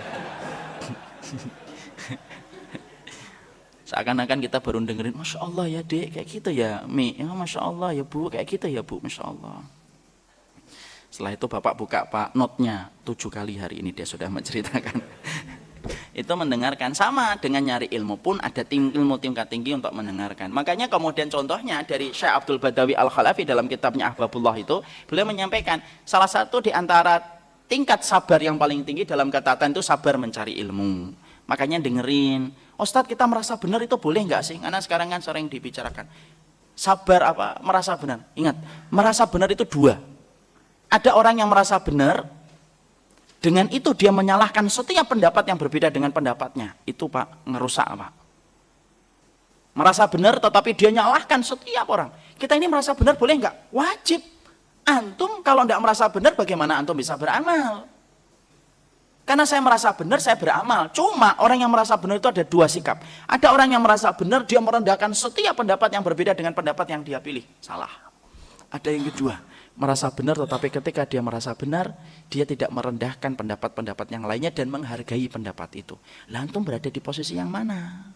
Seakan-akan kita baru dengerin, Masya Allah ya dek, kayak gitu ya Mi, ya, Masya Allah ya bu, kayak gitu ya bu, Masya Allah. Setelah itu bapak buka Pak notnya, 7 kali hari ini dia sudah menceritakan. Itu mendengarkan. Sama dengan nyari ilmu pun ada ilmu tingkat tinggi untuk mendengarkan. Makanya kemudian contohnya dari Syekh Abdul Badawi Al-Khalafi dalam kitabnya Ahbabullah itu, beliau menyampaikan salah satu di antara tingkat sabar yang paling tinggi dalam ketaatan itu sabar mencari ilmu. Makanya dengerin, Ustadz kita merasa benar itu boleh nggak sih? Karena sekarang kan sering dibicarakan. Sabar apa? Merasa benar. Ingat, merasa benar itu 2. Ada orang yang merasa benar, dengan itu dia menyalahkan setiap pendapat yang berbeda dengan pendapatnya. Itu Pak, ngerusak Pak. Merasa benar tetapi dia nyalahkan setiap orang. Kita ini merasa benar boleh nggak? Wajib. Antum kalau nggak merasa benar bagaimana antum bisa beramal? Karena saya merasa benar, saya beramal. Cuma orang yang merasa benar itu ada 2 sikap. Ada orang yang merasa benar, dia merendahkan setiap pendapat yang berbeda dengan pendapat yang dia pilih. Salah. Ada yang kedua, merasa benar tetapi ketika dia merasa benar, dia tidak merendahkan pendapat-pendapat yang lainnya dan menghargai pendapat itu. Lah antum berada di posisi yang mana?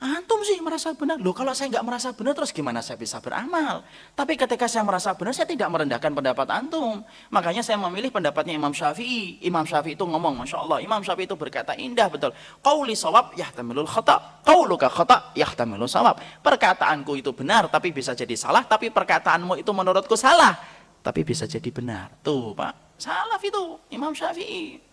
Antum sih merasa benar. Loh kalau saya nggak merasa benar terus gimana saya bisa beramal? Tapi ketika saya merasa benar saya tidak merendahkan pendapat antum. Makanya saya memilih pendapatnya Imam Syafi'i. Imam Syafi'i itu ngomong, Masya Allah. Imam Syafi'i itu berkata indah betul. Qauli shawab yahtamilul khata. Qauluka khata yahtamilul shawab. Perkataanku itu benar tapi bisa jadi salah. Tapi perkataanmu itu menurutku salah. Tapi bisa jadi benar. Tuh Pak, salaf itu Imam Syafi'i.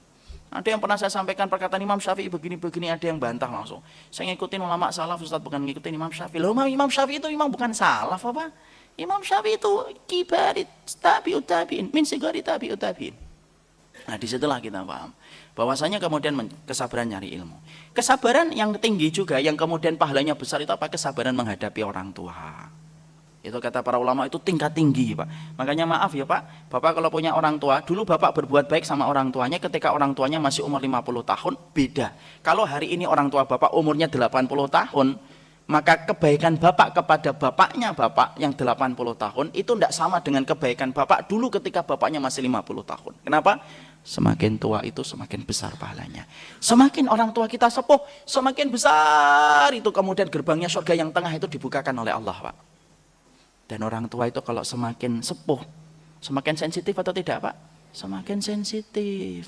Ada yang pernah saya sampaikan perkataan Imam Syafi'i begini-begini, ada yang bantah langsung. Saya ngikutin ulama salaf, Ustaz, bukan ngikutin Imam Syafi'i. Loh, Imam Syafi'i itu memang bukan salaf apa? Imam Syafi'i itu kibarit tabi'ut tabi'in, min sigari tabi'ut tabi'in. Nah, disitulah kita paham. Bahwasanya kemudian kesabaran nyari ilmu. Kesabaran yang tinggi juga, yang kemudian pahalanya besar itu apa? Kesabaran menghadapi orang tua. Itu kata para ulama itu tingkat tinggi, Pak. Makanya maaf ya Pak, Bapak kalau punya orang tua, dulu Bapak berbuat baik sama orang tuanya ketika orang tuanya masih umur 50 tahun, beda. Kalau hari ini orang tua Bapak umurnya 80 tahun, maka kebaikan Bapak kepada bapaknya Bapak yang 80 tahun itu tidak sama dengan kebaikan Bapak dulu ketika Bapaknya masih 50 tahun. Kenapa? Semakin tua itu semakin besar pahalanya. Semakin orang tua kita sepuh, semakin besar itu kemudian gerbangnya surga yang tengah itu dibukakan oleh Allah, Pak. Dan orang tua itu kalau semakin sepuh, semakin sensitif atau tidak, Pak? Semakin sensitif.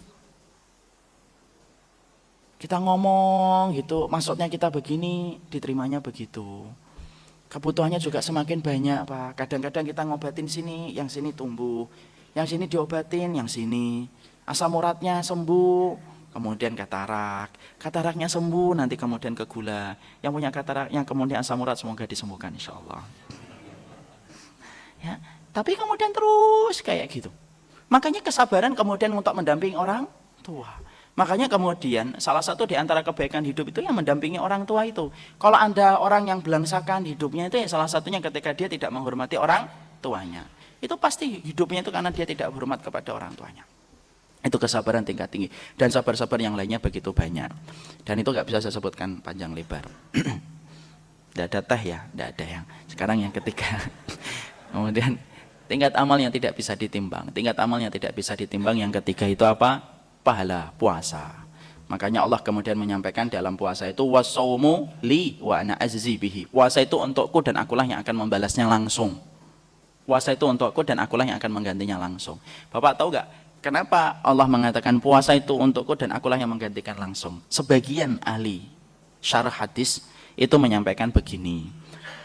Kita ngomong gitu, maksudnya kita begini, diterimanya begitu. Kebutuhannya juga semakin banyak, Pak. Kadang-kadang kita ngobatin sini, yang sini tumbuh. Yang sini diobatin, yang sini. Asam uratnya sembuh, kemudian kataraknya sembuh, nanti kemudian ke gula. Yang punya katarak, yang kemudian asam urat semoga disembuhkan insya Allah. Ya, tapi kemudian terus kayak gitu. Makanya kesabaran kemudian untuk mendampingi orang tua. Makanya kemudian salah satu di antara kebaikan hidup itu yang mendampingi orang tua itu. Kalau Anda orang yang belangsakan hidupnya itu ya salah satunya ketika dia tidak menghormati orang tuanya. Itu pasti hidupnya itu karena dia tidak hormat kepada orang tuanya. Itu kesabaran tingkat tinggi. Dan sabar-sabar yang lainnya begitu banyak. Dan itu gak bisa saya sebutkan panjang lebar. Tidak ada teh ya, tidak ada yang. Sekarang yang ketiga. Kemudian tingkat amal yang tidak bisa ditimbang. Tingkat amal yang tidak bisa ditimbang yang ketiga itu apa? Pahala puasa. Makanya Allah kemudian menyampaikan dalam puasa itu wasaumu li wa ana azzi bihi. Puasa itu untukku dan akulah yang akan membalasnya langsung. Puasa itu untukku dan akulah yang akan menggantinya langsung. Bapak tahu gak? Kenapa Allah mengatakan puasa itu untukku dan akulah yang menggantikan langsung? Sebagian ahli syarah hadis itu menyampaikan begini.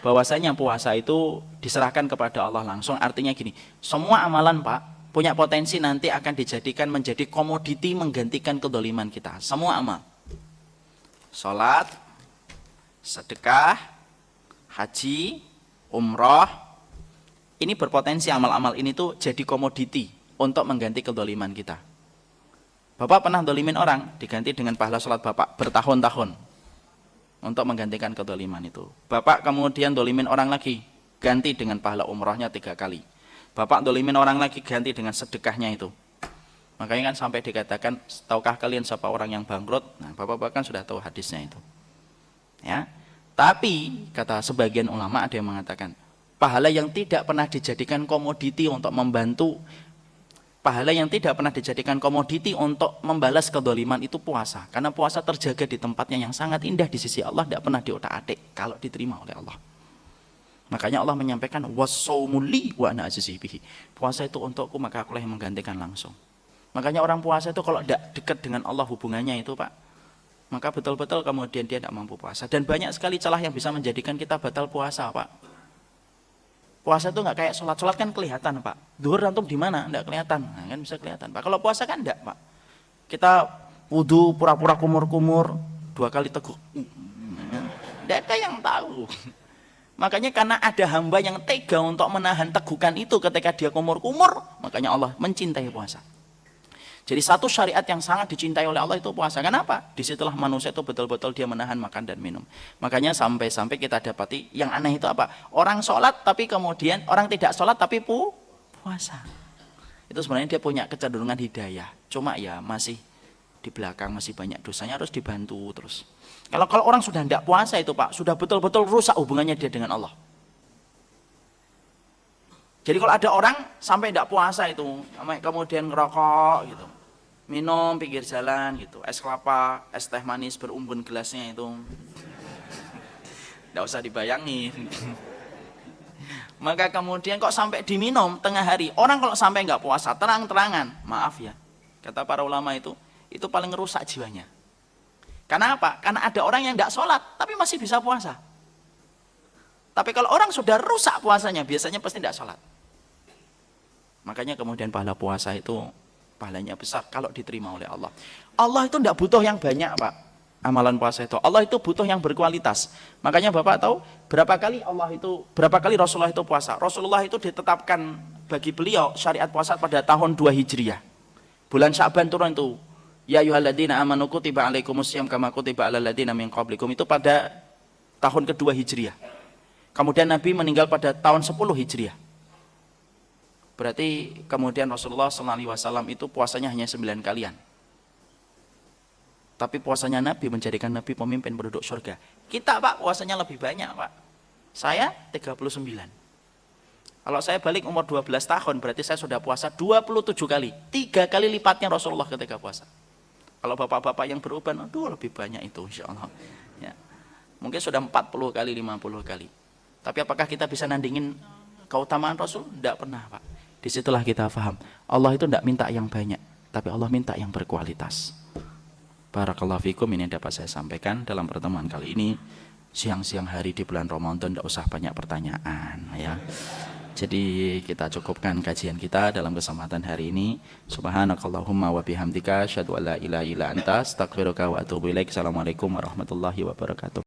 Bahwasanya puasa itu diserahkan kepada Allah langsung. Artinya gini, semua amalan Pak punya potensi nanti akan dijadikan menjadi komoditi menggantikan kedoliman kita. Semua amal. Salat, sedekah, haji, umroh. Ini berpotensi amal-amal ini tuh jadi komoditi untuk mengganti kedoliman kita. Bapak pernah dolimin orang, diganti dengan pahala sholat Bapak bertahun-tahun untuk menggantikan kedoliman itu. Bapak kemudian dolimin orang lagi, ganti dengan pahala umrohnya 3 kali. Bapak dolimin orang lagi, ganti dengan sedekahnya itu. Makanya kan sampai dikatakan, tahukah kalian siapa orang yang bangkrut? Nah, Bapak bahkan sudah tahu hadisnya itu. Ya. Tapi kata sebagian ulama ada yang mengatakan, pahala yang tidak pernah dijadikan komoditi untuk membantu, pahala yang tidak pernah dijadikan komoditi untuk membalas kedoliman itu puasa. Karena puasa terjaga di tempatnya yang sangat indah di sisi Allah, tidak pernah diotak-atik kalau diterima oleh Allah. Makanya Allah menyampaikan wasaumu li wa ana azzi bihi. Puasa itu untukku maka akulah yang menggantikan langsung. Makanya orang puasa itu kalau tidak dekat dengan Allah hubungannya itu Pak, maka betul-betul kemudian dia tidak mampu puasa. Dan banyak sekali celah yang bisa menjadikan kita batal puasa Pak. Puasa itu nggak kayak sholat kan kelihatan Pak. Zuhur antum di mana? Nggak kelihatan. Nah, kan bisa kelihatan Pak. Kalau puasa kan enggak Pak. Kita wudu pura-pura kumur-kumur 2 kali teguk. Nggak ada yang tahu. Makanya karena ada hamba yang tega untuk menahan tegukan itu ketika dia kumur-kumur, makanya Allah mencintai puasa. Jadi satu syariat yang sangat dicintai oleh Allah itu puasa. Kenapa? Disitulah manusia itu betul-betul dia menahan makan dan minum. Makanya sampai-sampai kita dapati yang aneh itu apa? Orang sholat tapi kemudian orang tidak sholat tapi puasa. Itu sebenarnya dia punya kecenderungan hidayah. Cuma ya masih di belakang, masih banyak dosanya, harus dibantu terus. Kalau orang sudah tidak puasa itu Pak, sudah betul-betul rusak hubungannya dia dengan Allah. Jadi kalau ada orang sampai tidak puasa itu, kemudian ngerokok gitu, minum pinggir jalan gitu, es kelapa, es teh manis berumbun gelasnya itu, tidak usah dibayangin. Maka kemudian kok sampai diminum tengah hari. Orang kalau sampai nggak puasa terang-terangan, maaf ya, kata para ulama itu paling ngerusak jiwanya. Karena apa? Karena ada orang yang tidak sholat tapi masih bisa puasa. Tapi kalau orang sudah rusak puasanya, biasanya pasti tidak sholat. Makanya kemudian pahala puasa itu pahalanya besar kalau diterima oleh Allah. Allah itu tidak butuh yang banyak Pak, amalan puasa itu. Allah itu butuh yang berkualitas. Makanya Bapak tahu berapa kali Rasulullah itu puasa. Rasulullah itu ditetapkan bagi beliau syariat puasa pada tahun 2 Hijriah. Bulan Sya'ban turun itu. Ya ayyuhalladzina amanu kutiba alaikumusiyam kama kutiba alal ladzina min qablikum, itu pada tahun kedua Hijriah. Kemudian Nabi meninggal pada tahun 10 Hijriah. Berarti kemudian Rasulullah SAW itu puasanya hanya 9 kalian. Tapi puasanya Nabi menjadikan Nabi pemimpin penduduk surga. Kita Pak puasanya lebih banyak Pak. Saya 39. Kalau saya balik umur 12 tahun, berarti saya sudah puasa 27 kali. 3 kali lipatnya Rasulullah ketika puasa. Kalau bapak-bapak yang beruban, aduh lebih banyak itu insya Allah. Ya. Mungkin sudah 40 kali, 50 kali. Tapi apakah kita bisa nandingin keutamaan Rasul? Tidak pernah, Pak. Disitulah kita paham. Allah itu tidak minta yang banyak, tapi Allah minta yang berkualitas. Barakallahu fikum, ini dapat saya sampaikan dalam pertemuan kali ini. Siang-siang hari di bulan Ramadan tidak usah banyak pertanyaan ya. Jadi kita cukupkan kajian kita dalam kesempatan hari ini. Subhanakallahumma wa bihamdika asyhadu an la ilaha illa anta astaghfiruka wa atubu ilaik. Assalamualaikum warahmatullahi wabarakatuh.